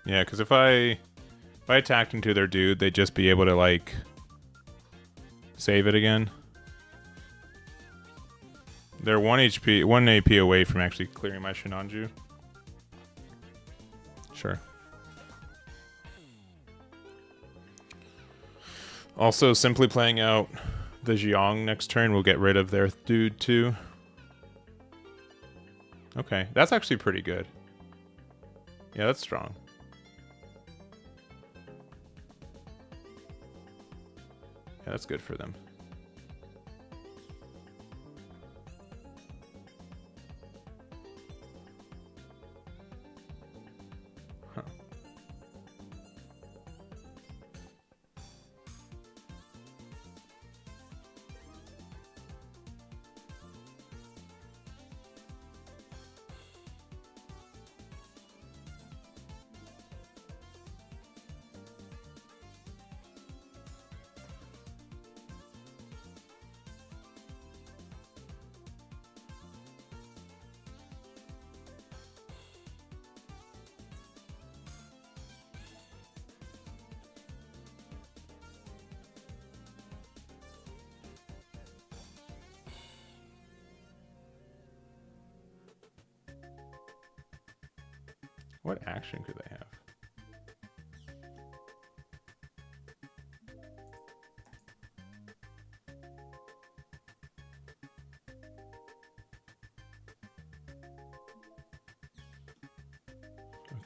Speaker 1: Yeah, because if I attacked into their dude, they'd just be able to like save it again. They're 1 AP away from actually clearing my Shinanju. Sure. Also, simply playing out the Zeong next turn will get rid of their dude too. Okay, that's actually pretty good. Yeah, that's strong. Yeah, that's good for them. Huh. What action could they have?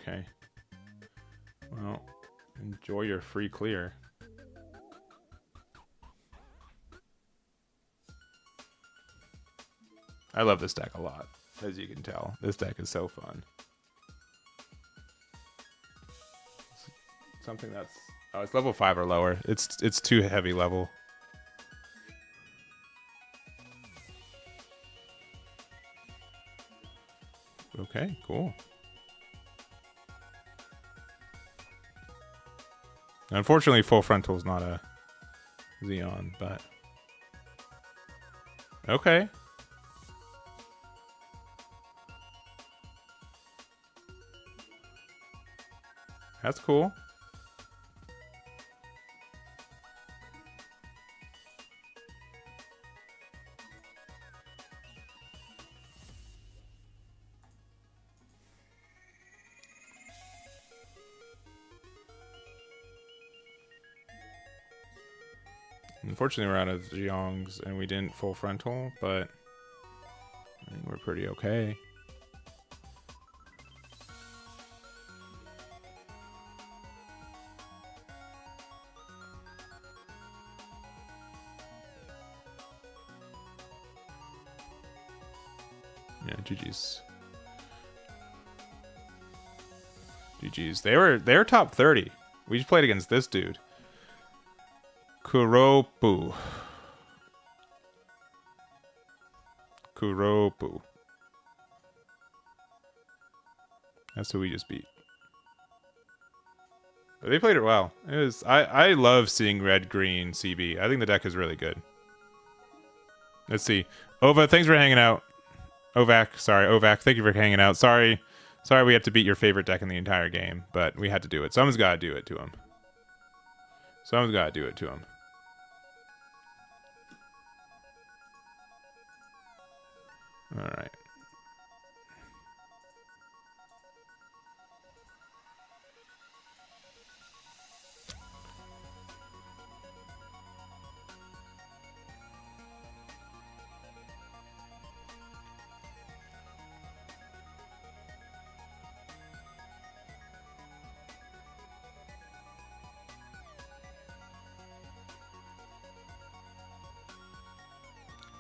Speaker 1: Okay. Well, enjoy your free clear. I love this deck a lot, as you can tell. This deck is so fun. Something that's... Oh, it's level 5 or lower. It's too heavy level. Okay, cool. Unfortunately, full frontal is not a Zeong, but... Okay. That's cool. Unfortunately, we're out of Zeongs and we didn't full frontal, but I think we're pretty okay. Yeah, GG's. GG's. They were top 30. We just played against this dude. Kuropu. That's who we just beat. But they played it well. It was I love seeing red green CB. I think the deck is really good. Let's see. Ova, thanks for hanging out. Ovac, thank you for hanging out. Sorry we have to beat your favorite deck in the entire game, but we had to do it. Someone's got to do it to him. All right.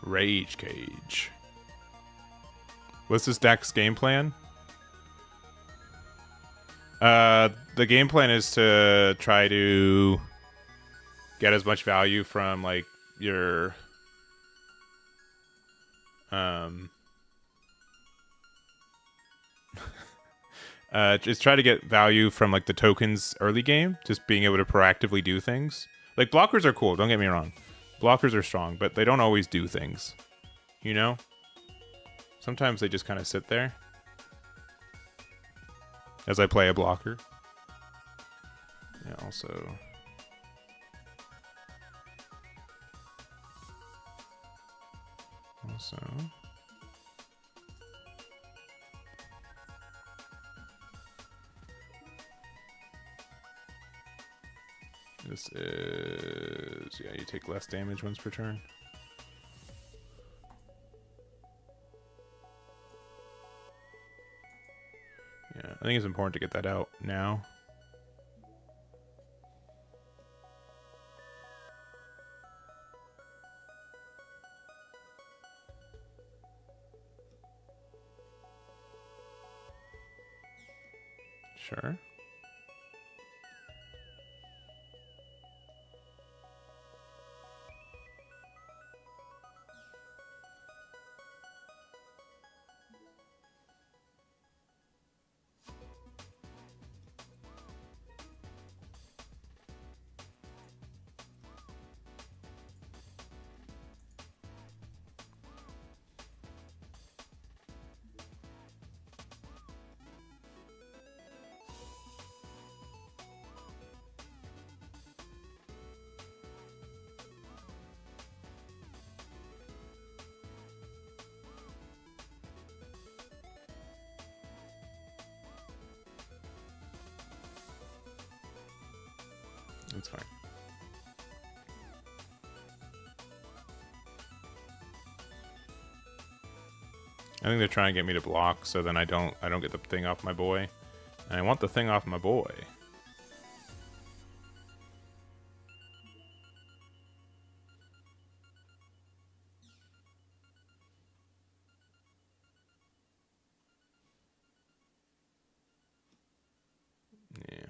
Speaker 1: Rage Cage. What's this deck's game plan? The game plan is to try to get as much value from like your just try to get value from like the tokens early game, just being able to proactively do things. Like blockers are cool, don't get me wrong. Blockers are strong, but they don't always do things. You know? Sometimes they just kind of sit there as I play a blocker. Yeah, also... This is... Yeah, you take less damage once per turn. Yeah, I think it's important to get that out now. Sure. That's fine. I think they're trying to get me to block, so then I don't get the thing off my boy. And I want the thing off my boy. Yeah.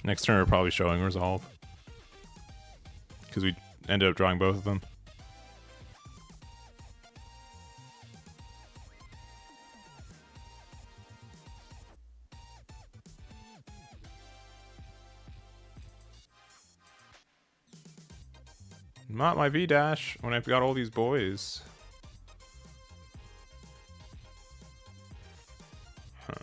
Speaker 1: Next turn we're probably showing resolve. Because we ended up drawing both of them. Not my V-dash when I've got all these boys. Huh.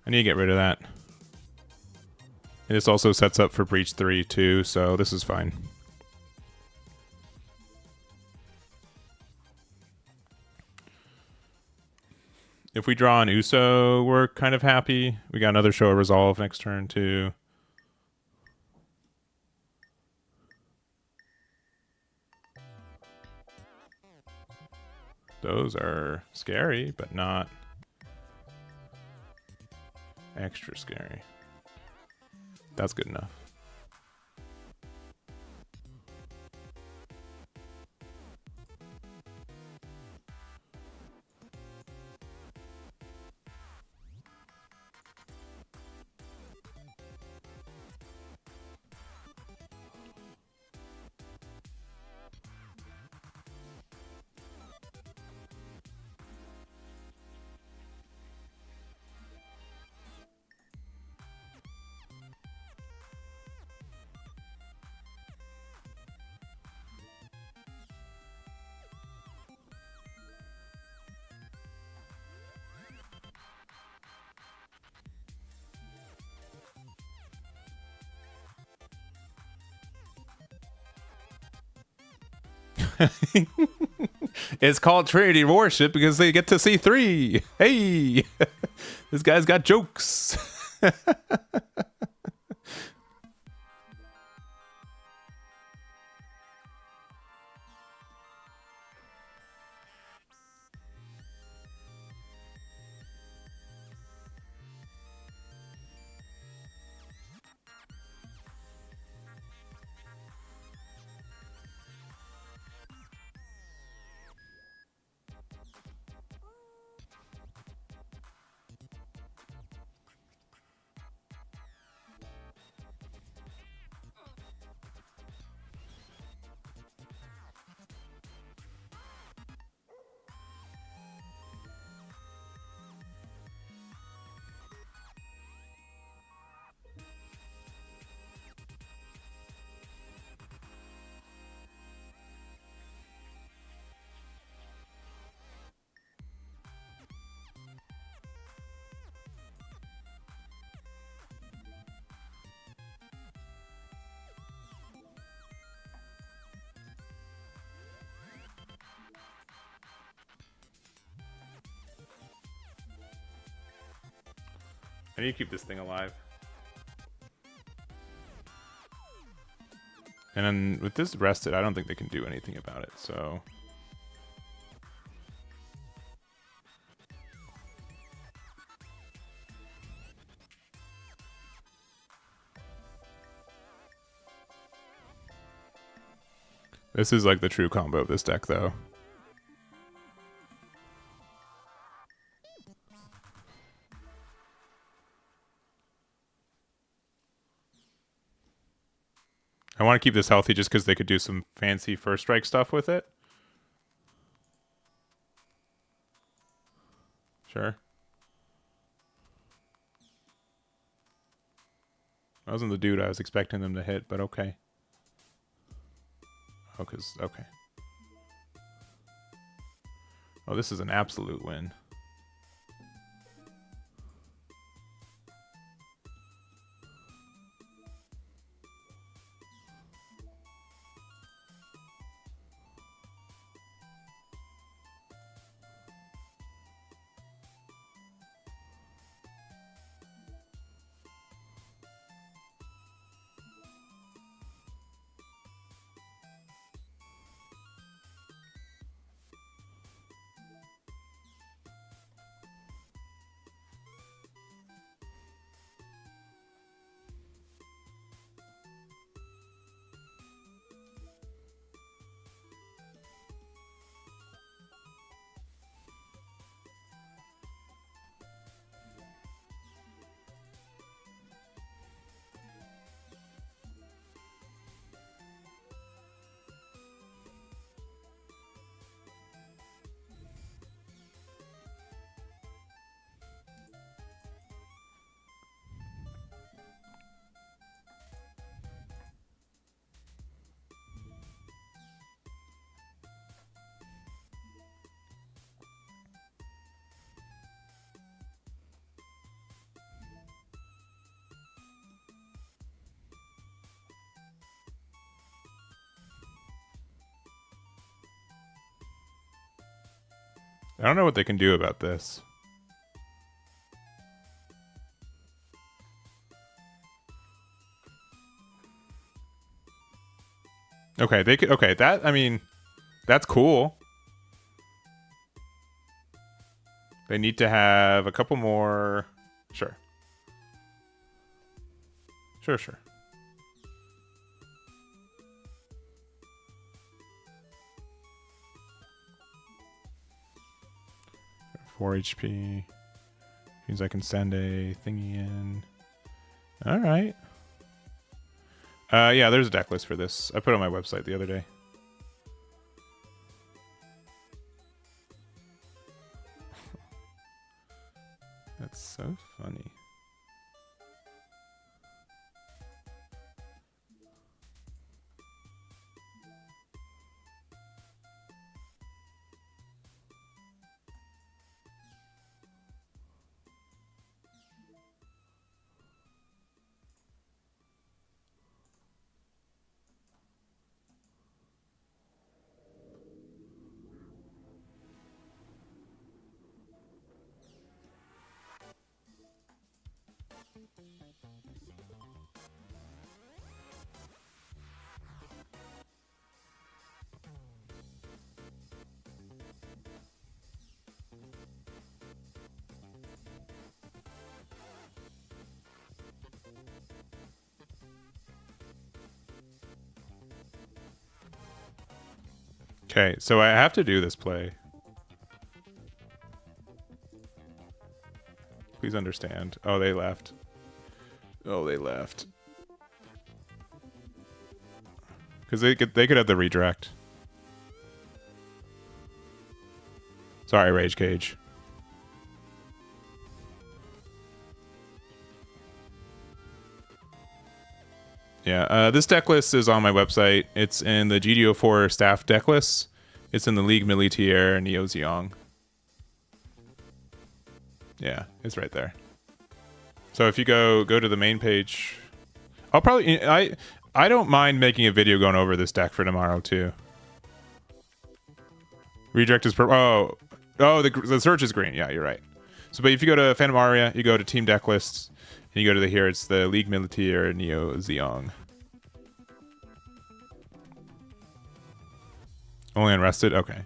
Speaker 1: I need to get rid of that. And this also sets up for Breach 3 too, so this is fine. If we draw an Uso, we're kind of happy. We got another Show of Resolve next turn too. Those are scary, but not extra scary. That's good enough. It's called Trinity Worship because they get to see 3. Hey, this guy's got jokes. I need to keep this thing alive. And then with this rested, I don't think they can do anything about it, so... This is like the true combo of this deck, though. I want to keep this healthy just because they could do some fancy first strike stuff with it. Sure. That wasn't the dude I was expecting them to hit, but okay. Oh, okay. Oh, this is an absolute win. I don't know what they can do about this. Okay, they could. Okay, that, I mean, that's cool. They need to have a couple more. Sure. Sure. 4 HP. Means I can send a thingy in. Alright. Yeah, there's a deck list for this. I put it on my website the other day. That's so funny. Okay, so I have to do this play. Please understand. Oh, they left. Oh, they left. Because they could have the redirect. Sorry, Rage Cage. Yeah, this deck list is on my website. It's in the GDO4 staff deck list. It's in the League Militier Neo Zeong. Yeah, it's right there. So if you go to the main page, I'll probably I don't mind making a video going over this deck for tomorrow too. Redirect is purple. Oh, the search is green. Yeah, you're right. So, but if you go to Phantom Aria, you go to Team Deck Lists, and you go to here, it's the League Militier Neo Zeong. Only unrested? Okay.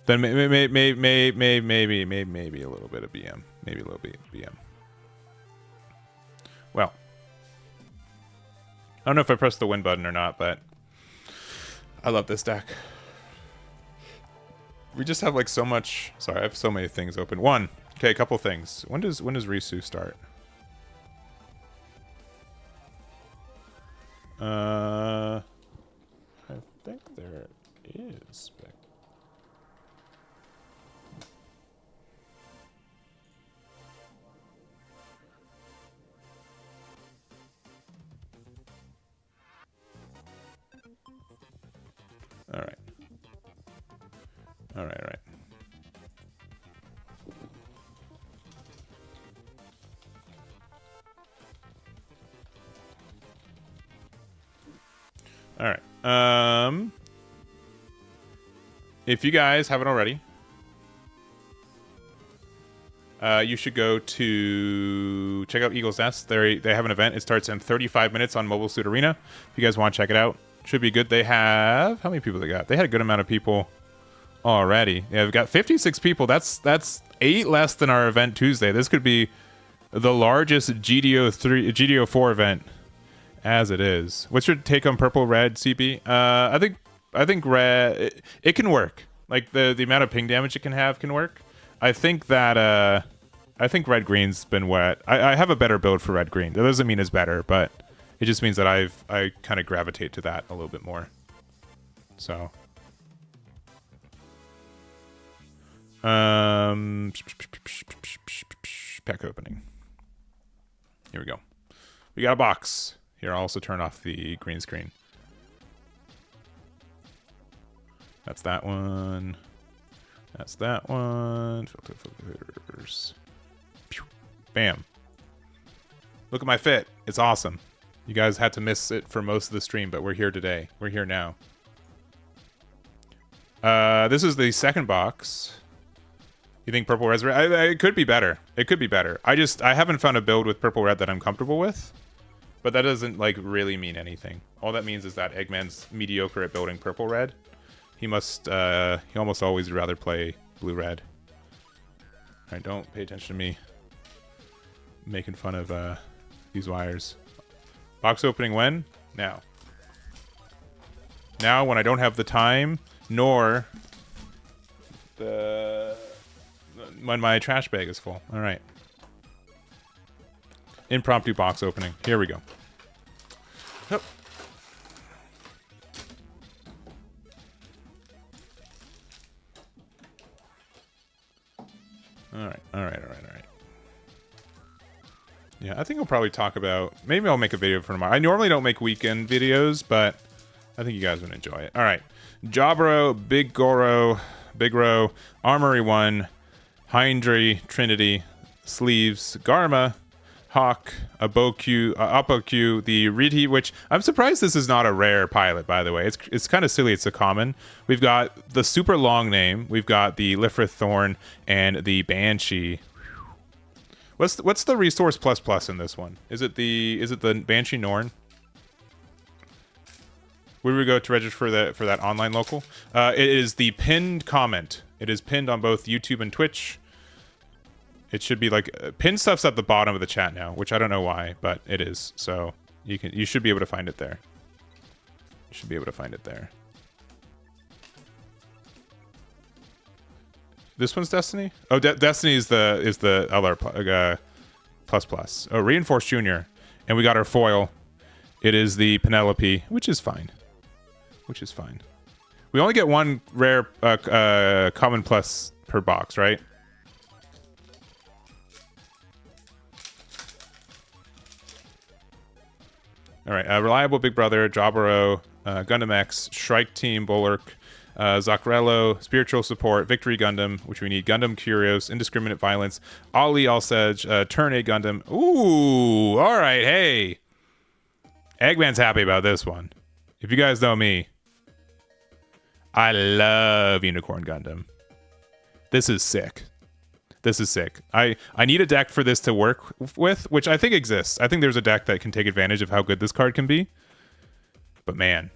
Speaker 1: Then maybe a little bit of BM. Maybe a little bit of BM. Well. I don't know if I pressed the win button or not, but I love this deck. We just have like so much. Sorry, I have so many things open. Okay, a couple things. When does Risu start? I think there is. All right. All right. All right. If you guys haven't already, you should go to check out Eagle's Nest. They have an event. It starts in 35 minutes on Mobile Suit Arena. If you guys want to check it out, should be good. They have how many people they got? They had a good amount of people already. Yeah, we've got 56 people. That's 8 less than our event Tuesday. This could be the largest GDO4 event as it is. What's your take on purple red, CB? I think red it can work. Like the amount of ping damage it can have can work. I think that I think red green's been wet. I have a better build for red green. That doesn't mean it's better, but it just means that I kind of gravitate to that a little bit more. So pack opening. Here we go. We got a box. Here, I'll also turn off the green screen. That's that one. That's that one. Filters. Pew. Bam. Look at my fit. It's awesome. You guys had to miss it for most of the stream, but we're here today. We're here now. This is the second box. You think purple red's red? It could be better. It could be better. I haven't found a build with purple red that I'm comfortable with. But that doesn't like really mean anything. All that means is that Eggman's mediocre at building purple red. He almost always rather play blue red. Alright, don't pay attention to me making fun of these wires. Box opening when? Now. Now when I don't have the time, nor when my trash bag is full. Alright. Impromptu box opening. Here we go. Yep. All right. Yeah, I think I'll probably talk about... Maybe I'll make a video for tomorrow. I normally don't make weekend videos, but I think you guys would enjoy it. All right. Jabro, Big Goro, Big Ro, Armory 1, Hindry, Trinity, Sleeves, Garma, Hawk, Apokyu, the Riti, which I'm surprised this is not a rare pilot, by the way. It's kind of silly. It's a common. We've got the super long name. We've got the Lifrith Thorn and the Banshee. What's the resource plus in this one? Is it the Banshee Norn? Where do we go to register for that online local? It is the pinned comment. It is pinned on both YouTube and Twitch. It should be like pinned stuff's at the bottom of the chat now, which I don't know why, but it is. So you should be able to find it there. You should be able to find it there. This one's Destiny? Oh, Destiny is the LR plus. Oh, Reinforced Junior, and we got our foil. It is the Penelope, which is fine. We only get one rare common plus per box, right? All right, Reliable Big Brother, Jabaro, Gundam X, Shrike Team, Bulwark, Zachrello, Spiritual Support, Victory Gundam, which we need, Gundam Curios, Indiscriminate Violence, Ali Alsedge, Turn A Gundam. Ooh, all right, hey. Eggman's happy about this one. If you guys know me, I love Unicorn Gundam. This is sick. This is sick. I need a deck for this to work with, which I think exists. I think there's a deck that can take advantage of how good this card can be. But man,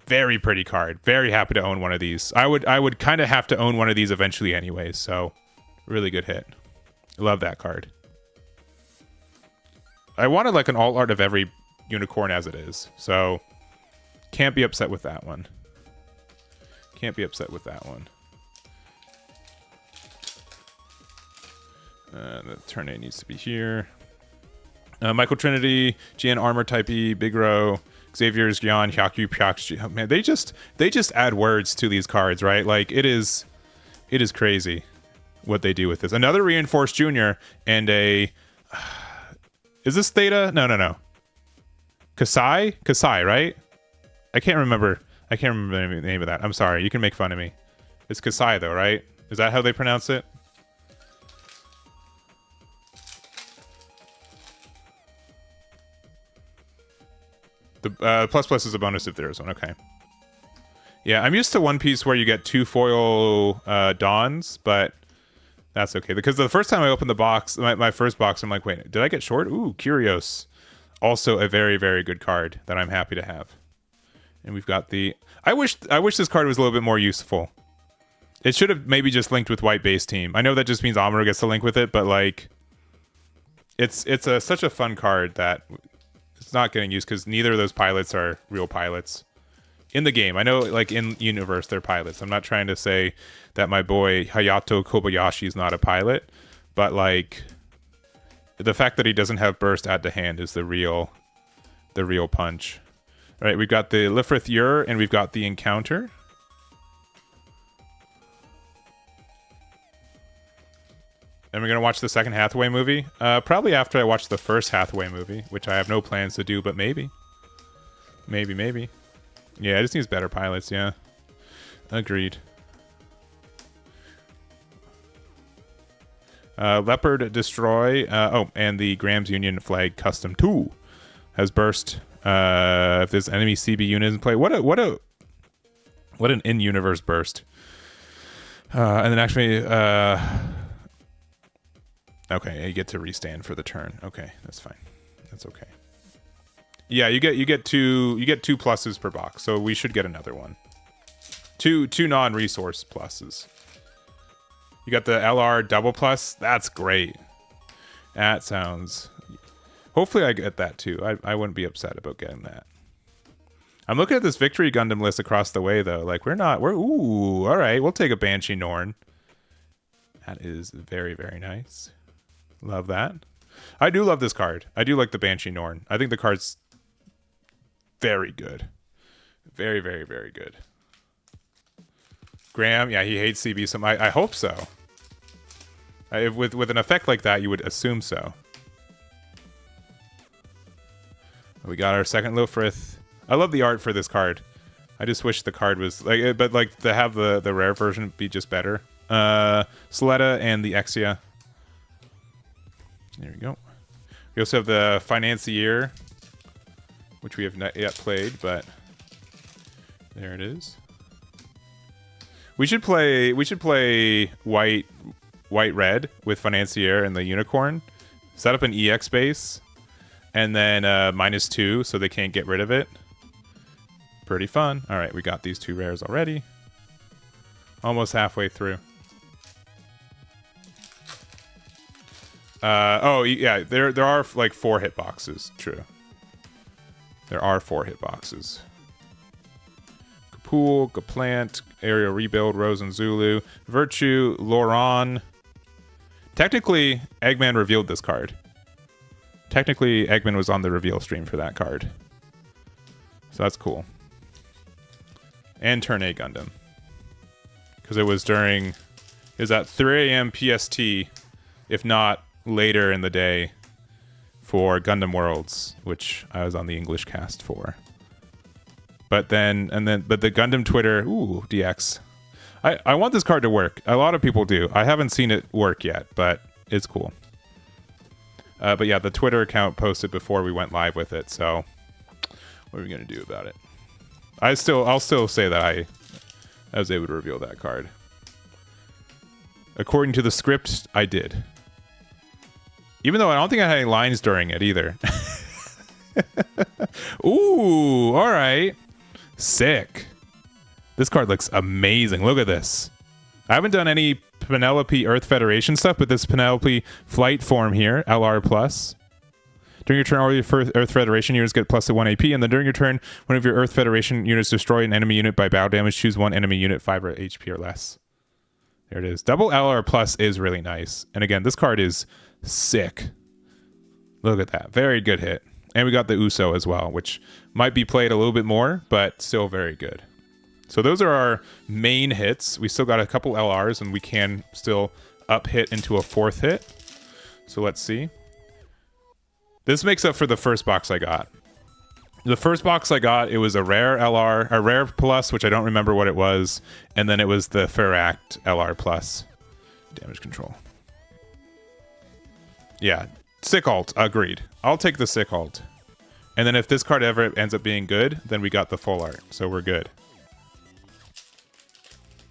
Speaker 1: very pretty card. Very happy to own one of these. I would kind of have to own one of these eventually anyways, so really good hit. Love that card. I wanted like an alt art of every unicorn as it is, so can't be upset with that one. Can't be upset with that one. The turn A needs to be here. Michael Trinity, GN Armor Type E, Big Row, Xavier's Gyan, Hyaku, Pyakuchi. Oh, man, they just add words to these cards, right? Like it is crazy what they do with this. Another Reinforced Junior and a is this Theta? No. Kasai, right? I can't remember the name of that. I'm sorry. You can make fun of me. It's Kasai though, right? Is that how they pronounce it? The plus is a bonus if there is one. Okay. Yeah, I'm used to One Piece where you get 2 foil Dawns, but that's okay. Because the first time I opened the box, my first box, I'm like, wait, did I get short? Ooh, Curios. Also a very, very good card that I'm happy to have. And we've got the... I wish this card was a little bit more useful. It should have maybe just linked with white base team. I know that just means Amuro gets to link with it, but like... It's such a fun card that... It's not getting used because neither of those pilots are real pilots in the game. I know, like in universe, they're pilots. I'm not trying to say that my boy Hayato Kobayashi is not a pilot, but like the fact that he doesn't have burst add to hand is the real punch. All right, we've got the Lifrith Ur and we've got the Encounter. And we're going to watch the second Hathaway movie. Probably after I watch the first Hathaway movie, which I have no plans to do, but maybe. Maybe. Yeah, it just needs better pilots, yeah. Agreed. Leopard Destroy. And the Graham's Union Flag Custom 2 has burst. If this enemy CB unit is in play. What an in-universe burst. And then actually... Okay, you get to restand for the turn. Okay, that's fine. That's okay. Yeah, you get two pluses per box, so we should get another one. Two non-resource pluses. You got the LR double plus. That's great. That sounds. Hopefully, I get that too. I wouldn't be upset about getting that. I'm looking at this Victory Gundam list across the way though. Like ooh, all right. We'll take a Banshee Norn. That is very, very nice. Love that. I do love this card. I do like the Banshee Norn. I think the card's very good. Very, very, very good. Graham, yeah, he hates CB. So I hope so. With an effect like that, you would assume so. We got our second Lofrith. I love the art for this card. I just wish the card was like, but like to have the rare version be just better. Soletta and the Exia. There we go. We also have the Financier, which we have not yet played, but there it is. We should play white red with Financier and the Unicorn. Set up an EX base, and then -2 so they can't get rid of it. Pretty fun. All right, we got these 2 rares already. Almost halfway through. Oh yeah, there are like 4 hitboxes. True. There are 4 hitboxes. Kapool, Gaplant, Aerial Rebuild, Rose and Zulu, Virtue, Loran. Technically, Eggman revealed this card. Technically, Eggman was on the reveal stream for that card. So that's cool. And Turn A Gundam. Because it was at 3 a.m. PST, if not later in the day, for Gundam Worlds, which I was on the English cast for. But the Gundam Twitter, ooh, DX. I want this card to work. A lot of people do. I haven't seen it work yet, but it's cool. But yeah, the Twitter account posted before we went live with it, so what are we gonna do about it? I'll still say that I was able to reveal that card. According to the script, I did. Even though I don't think I had any lines during it either. Ooh, all right. Sick. This card looks amazing. Look at this. I haven't done any Penelope Earth Federation stuff, but this Penelope flight form here, LR+. During your turn, all your Earth Federation units get +1 AP, and then during your turn, one of your Earth Federation units destroy an enemy unit by battle damage, choose one enemy unit 5 HP or less. There it is. Double LR+ is really nice. And again, this card is sick. Look at that. Very good hit. And we got the Uso as well, which might be played a little bit more, but still very good. So those are our main hits. We still got a couple LRs, and we can still up hit into a 4th hit. So let's see. This makes up for the first box I got. The first box I got, it was a rare LR, a rare plus, which I don't remember what it was, and then it was the Ferract LR plus. Damage control. Yeah, sick alt, agreed. I'll take the sick alt. And then if this card ever ends up being good, then we got the full art, so we're good.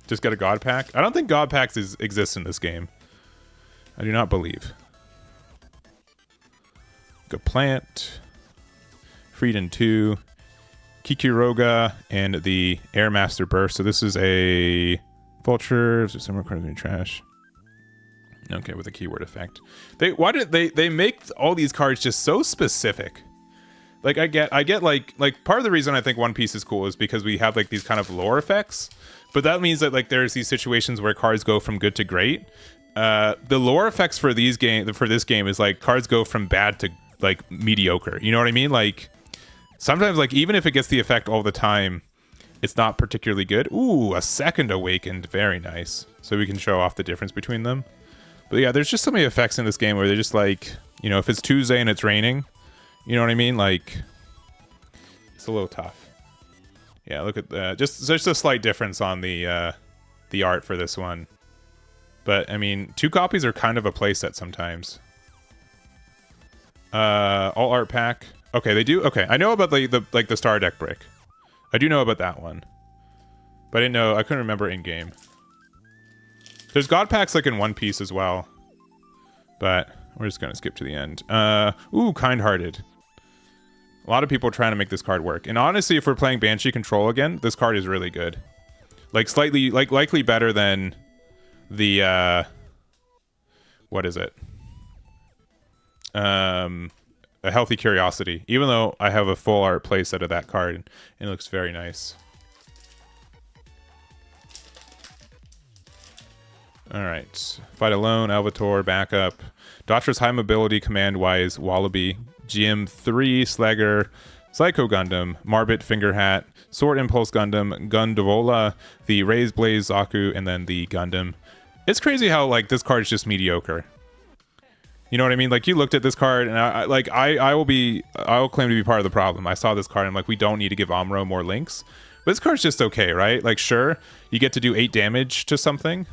Speaker 1: Just got a God Pack. I don't think God Packs exist in this game. I do not believe. Go Plant, Frieden 2, Kikiroga, and the Airmaster Burst. So this is a Vulture. Some cards in trash. Okay, with a keyword effect. Why did they make all these cards just so specific? Like I get like part of the reason I think One Piece is cool is because we have like these kind of lore effects. But that means that like there's these situations where cards go from good to great. The lore effects for this game is like cards go from bad to like mediocre. You know what I mean? Like sometimes like even if it gets the effect all the time, it's not particularly good. Ooh, a second awakened. Very nice. So we can show off the difference between them. But yeah, there's just so many effects in this game where they're just like, you know, if it's Tuesday and it's raining, you know what I mean? Like it's a little tough. Yeah, look at that. Just there's a slight difference on the art for this one. But I mean, 2 copies are kind of a playset sometimes. All art pack. Okay, they do. Okay, I know about the Star Deck brick. I do know about that one, but I didn't know. I couldn't remember in game. There's God packs like in One Piece as well, but we're just gonna skip to the end. Ooh, Kind-Hearted. A lot of people are trying to make this card work, and honestly, if we're playing Banshee Control again, this card is really good. Like slightly, like likely better than the what is it? A Healthy Curiosity, even though I have a full art playset of that card, and it looks very nice. All right, Fight Alone, Alvator, backup, Datra's High Mobility, Command Wise, Wallaby, GM3, Slagger, Psycho Gundam, Marbit, Finger Hat, Sword Impulse Gundam, Gundavola, the Raise Blaze Zaku, and then the Gundam. It's crazy how like this card is just mediocre. You know what I mean? Like you looked at this card, and I will claim to be part of the problem. I saw this card, and I'm like, we don't need to give Amuro more links. But this card's just okay, right? Like sure, you get to do 8 damage to something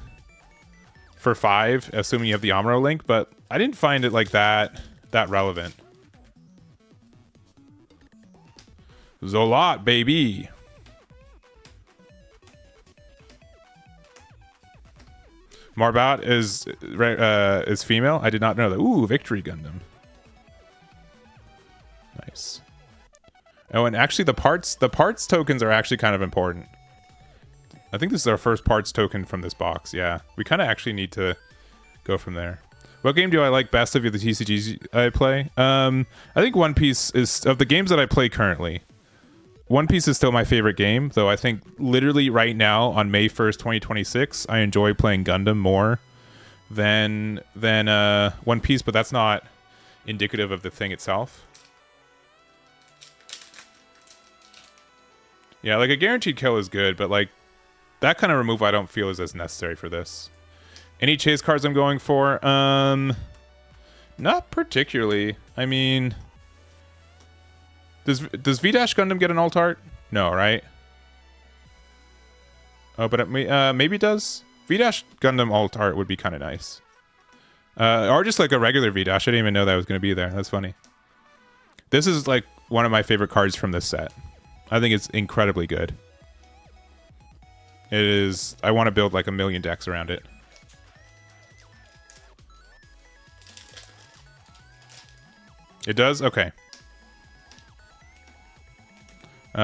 Speaker 1: for 5, assuming you have the Amuro link, but I didn't find it like that relevant. Zolot, baby. Marbat is female. I did not know that. Ooh, Victory Gundam. Nice. Oh, and actually the parts tokens are actually kind of important. I think this is our first parts token from this box. Yeah, we kind of actually need to go from there. What game do I like best of the TCGs I play? I think One Piece is, of the games that I play currently, One Piece is still my favorite game, though I think literally right now on May 1st, 2026, I enjoy playing Gundam more than One Piece, but that's not indicative of the thing itself. Yeah, like a guaranteed kill is good, but like that kind of removal I don't feel is as necessary for this. Any chase cards I'm going for? Not particularly. I mean, does V-Dash Gundam get an alt art? No, right? Oh, but maybe it does. V-Dash Gundam alt art would be kind of nice. Or just like a regular V-Dash. I didn't even know that was going to be there. That's funny. This is like one of my favorite cards from this set. I think it's incredibly good. It is. I want to build like a million decks around it. It does? Okay.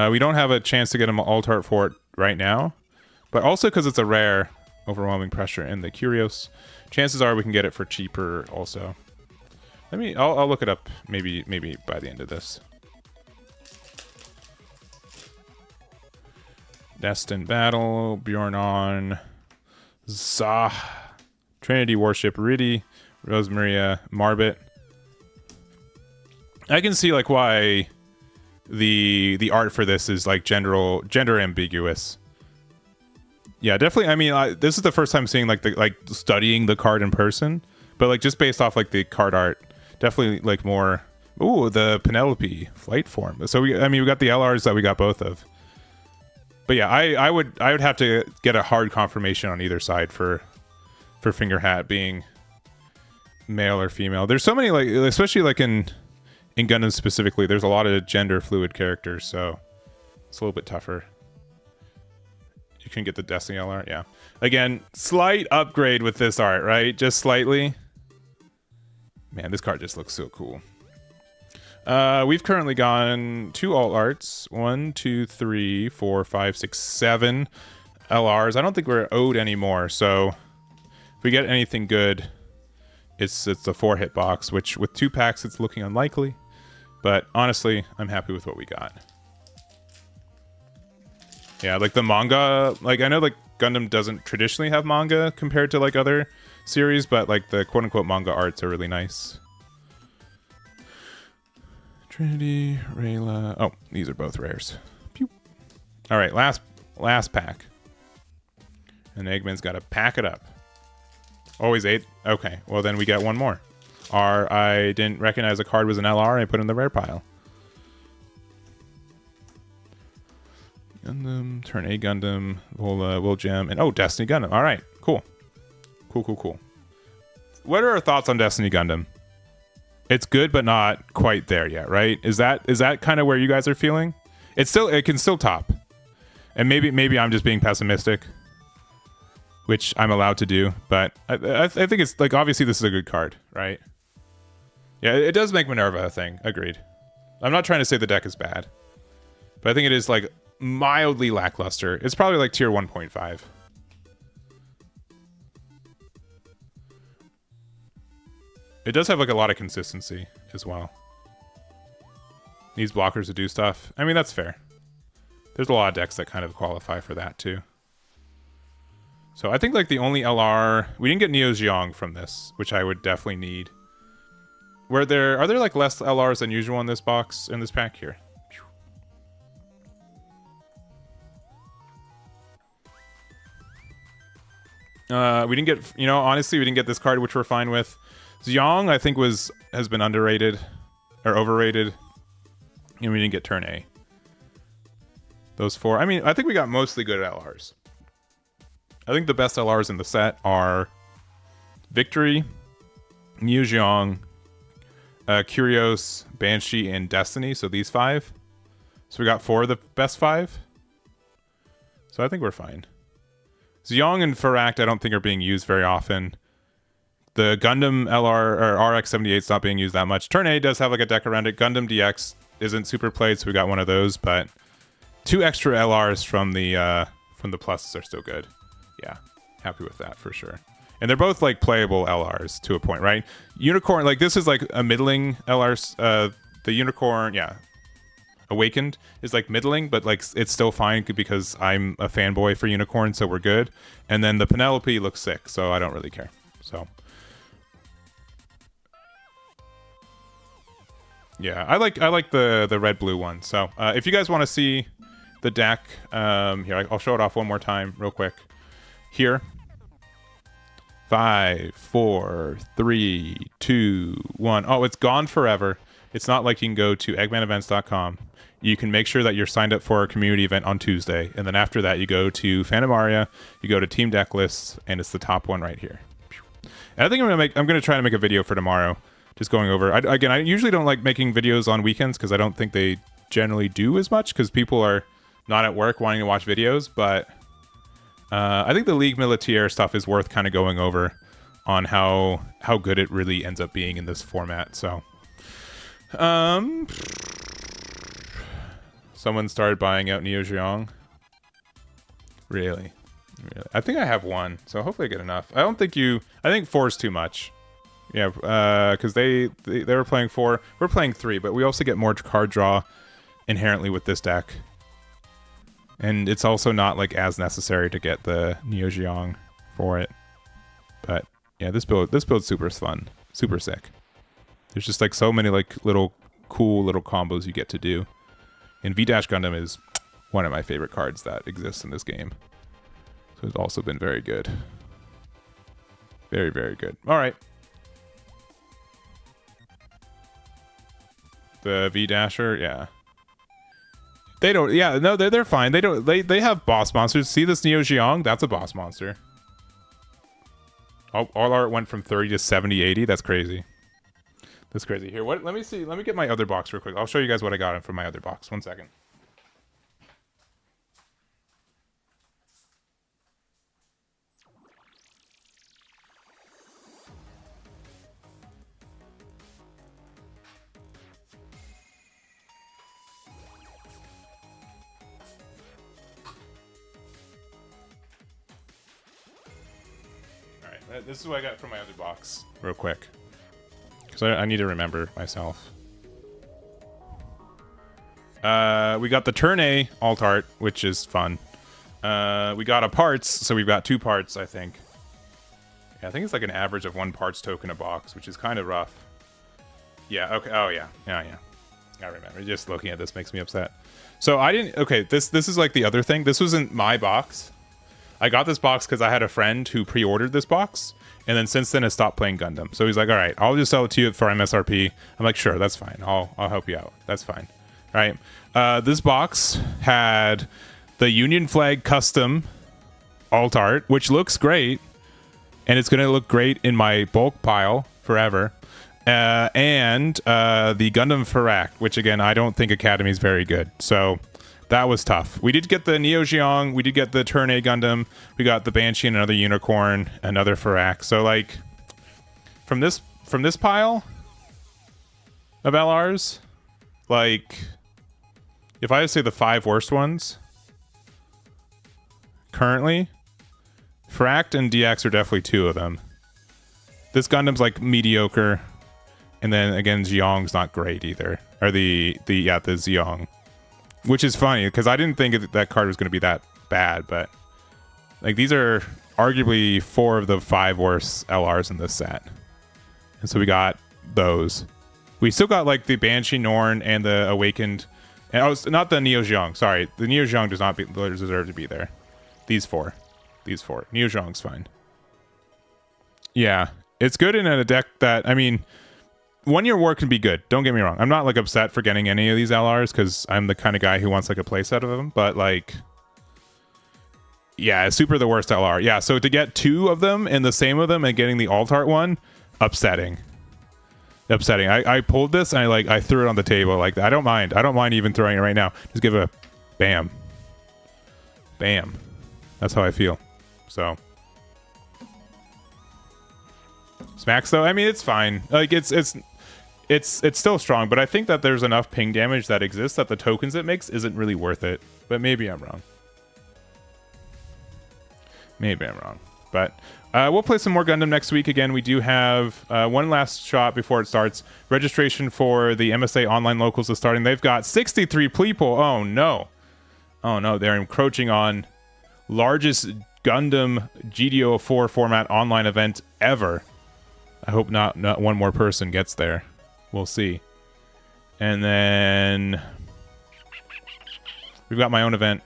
Speaker 1: We don't have a chance to get him alt art for it right now, but also because it's a rare, overwhelming pressure in the Curios, chances are we can get it for cheaper also. I'll look it up maybe by the end of this. Destined Battle, Bjorn, Zah, Trinity Warship, Riddy, Rosemaria, Marbit. I can see like why the art for this is like gender ambiguous. Yeah, definitely. I mean, this is the first time seeing like studying the card in person, but like just based off like the card art, definitely like more. Ooh, the Penelope flight form. So we got the LRs that we got both of. But yeah, I would have to get a hard confirmation on either side for Finger Hat being male or female. There's so many, like, especially like in Gundam specifically, there's a lot of gender fluid characters, so it's a little bit tougher. You can get the Destiny LR, yeah. Again, slight upgrade with this art, right? Just slightly. Man, this card just looks so cool. We've currently gone 2 alt arts, 1, 2, 3, 4, 5, 6, 7 LRs. I don't think we're owed anymore, so if we get anything good, it's a 4-hit box, which with 2 packs it's looking unlikely, but honestly, I'm happy with what we got. Yeah, like the manga, like I know like Gundam doesn't traditionally have manga compared to like other series, but like the quote-unquote manga arts are really nice. Trinity, Rayla. Oh, these are both rares. Pew. All right, last pack. And Eggman's got to pack it up. Always 8. Okay, well then we get one more. I didn't recognize a card was an LR. I put it in the rare pile. Gundam, turn A Gundam, Will Gem, and oh, Destiny Gundam. All right, cool. Cool. What are our thoughts on Destiny Gundam? It's good, but not quite there yet, right? Is that kind of where you guys are feeling? It can still top, and maybe I'm just being pessimistic, which I'm allowed to do. But I think it's like obviously this is a good card, right? Yeah, it does make Minerva a thing. Agreed. I'm not trying to say the deck is bad, but I think it is like mildly lackluster. It's probably like tier 1.5. It does have like a lot of consistency as well. Needs blockers to do stuff. I mean, that's fair. There's a lot of decks that kind of qualify for that too. So I think like the only LR... We didn't get Neo Zeong from this, which I would definitely need. Are there like less LRs than usual in this box, in this pack here? We didn't get... honestly, we didn't get this card, which we're fine with. Zeong, I think, has been underrated or overrated, and we didn't get turn A. Those 4. I mean, I think we got mostly good LRs. I think the best LRs in the set are Victory, Neo Zeong, Curios, Banshee, and Destiny. So these 5. So we got 4 of the best 5. So I think we're fine. Zeong and Faract I don't think are being used very often. The Gundam LR or RX-78 is not being used that much. Turn A does have like a deck around it. Gundam DX isn't super played, so we got one of those. But 2 extra LRs from the pluses are still good. Yeah, happy with that for sure. And they're both like playable LRs to a point, right? Unicorn, like this is like a middling LR. The Unicorn, yeah, Awakened is like middling, but like it's still fine because I'm a fanboy for Unicorn, so we're good. And then the Penelope looks sick, so I don't really care. So. Yeah, I like the red-blue one. So if you guys want to see the deck, here, I'll show it off one more time real quick. Here. 5, 4, 3, 2, 1. Oh, it's gone forever. It's not like you can go to eggmanevents.com. You can make sure that you're signed up for a community event on Tuesday. And then after that, you go to Phantom Aria, you go to Team Deck Lists, and it's the top one right here. And I think I'm gonna try to make a video for tomorrow. Just going over. I usually don't like making videos on weekends because I don't think they generally do as much because people are not at work wanting to watch videos. But I think the League Militier stuff is worth kind of going over on how good it really ends up being in this format. So Someone started buying out Neo Zeong. Really? I think I have one, so hopefully I get enough. I think 4 is too much. Yeah, because they were playing 4. We're playing 3, but we also get more card draw inherently with this deck. And it's also not like as necessary to get the Neo Zeong for it. But yeah, this build's super fun, super sick. There's just like so many like little cool little combos you get to do. And V-Gundam is one of my favorite cards that exists in this game. So it's also been very good. Very, very good. All right. The V-Dasher, yeah. They don't, yeah, no, they're fine. They have boss monsters. See this Neo Zeong? That's a boss monster. All art went from 30 to 70, 80. That's crazy. That's crazy. Here, what? Let me see. Let me get my other box real quick. I'll show you guys what I got from my other box. 1 second. Alright, this is what I got from my other box, real quick. Because I need to remember myself. We got the Turn A alt art, which is fun. We got a parts, so we've got 2 parts, I think. Yeah, I think it's like an average of 1 parts token a box, which is kind of rough. Yeah, okay, oh yeah, yeah. I remember, just looking at this makes me upset. So I didn't, okay, this is like the other thing. This wasn't my box. I got this box because I had a friend who pre-ordered this box, and then since then has stopped playing Gundam. So he's like, all right, I'll just sell it to you for MSRP. I'm like, sure, that's fine. I'll help you out. That's fine. All right. This box had the Union flag custom alt art, which looks great, and it's going to look great in my bulk pile forever. And the Gundam Farak, which again, I don't think Academy is very good. So that was tough. We did get the Neo Zeong. We did get the Turn A Gundam. We got the Banshee and another Unicorn, another Farak. So like, from this pile of LRs, like, if I say the 5 worst ones currently, Farak and DX are definitely 2 of them. This Gundam's like mediocre, and then again, Zeong's not great either. Or the Zeong. Which is funny, because I didn't think that card was going to be that bad, but like these are arguably 4 of the 5 worst LRs in this set. And so we got those. We still got like the Banshee Norn and the Awakened, and not the Neo Zeong, sorry. The Neo Zeong does not deserve to be there. These 4. Neo Zeong's fine. Yeah, it's good in a deck that, I mean, 1 Year War can be good. Don't get me wrong. I'm not like upset for getting any of these LRs because I'm the kind of guy who wants like a playset of them. But like, yeah, super the worst LR. Yeah, so to get 2 of them and the same of them and getting the alt art one, upsetting. I pulled this and I threw it on the table. Like, I don't mind. I don't mind even throwing it right now. Just give it a bam, bam. That's how I feel. So. Smacks though, I mean, it's fine. Like it's still strong, but I think that there's enough ping damage that exists that the tokens it makes isn't really worth it. But maybe I'm wrong. But we'll play some more Gundam next week. Again, we do have one last shot before it starts. Registration for the MSA online locals is starting. They've got 63 people. Oh no, they're encroaching on largest Gundam GDO4 format online event ever. I hope not one more person gets there. We'll see. And then we've got my own event.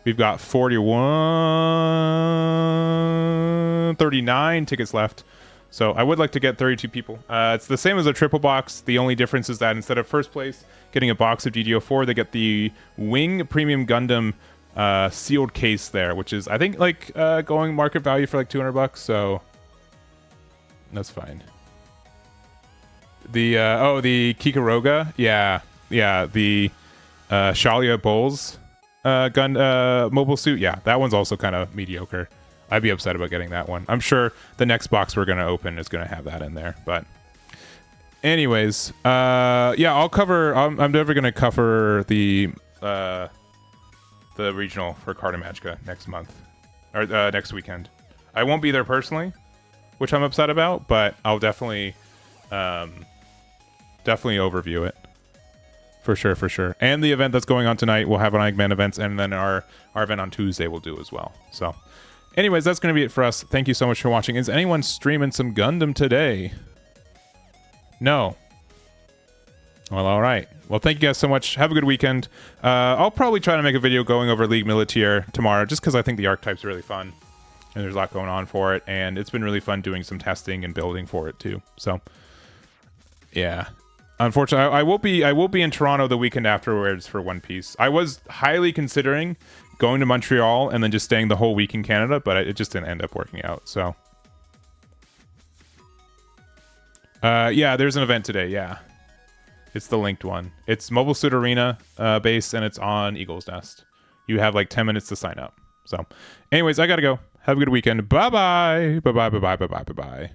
Speaker 1: We've got 39 tickets left. So I would like to get 32 people. It's the same as a triple box. The only difference is that instead of first place getting a box of GDO4, they get the Wing Premium Gundam sealed case there, which is, I think, like going market value for like $200. So that's fine. The the Kikaroga, yeah, the Shalia Bulls mobile suit, yeah, that one's also kind of mediocre. I'd be upset about getting that one. I'm sure the next box we're gonna open is gonna have that in there, but Anyways, yeah, I'll cover. I'm never gonna cover the regional for Carta Magica next month or next weekend. I won't be there personally, which I'm upset about, but I'll definitely overview it for sure. And the event that's going on tonight, we'll have an Eggman events, and then our event on Tuesday will do as well. So, anyways, that's gonna be it for us. Thank you so much for watching. Is anyone streaming some Gundam today? No. Well, all right. Well, thank you guys so much. Have a good weekend. I'll probably try to make a video going over League Militier tomorrow, just because I think the archetype's really fun. And there's a lot going on for it. And it's been really fun doing some testing and building for it, too. So, yeah. Unfortunately, I will be in Toronto the weekend afterwards for One Piece. I was highly considering going to Montreal and then just staying the whole week in Canada, but it just didn't end up working out, so. Yeah, there's an event today, yeah. It's the linked one. It's Mobile Suit Arena base, and it's on Eagle's Nest. You have like 10 minutes to sign up. So, anyways, I gotta go. Have a good weekend. Bye-bye. Bye-bye, bye-bye, bye-bye, bye-bye.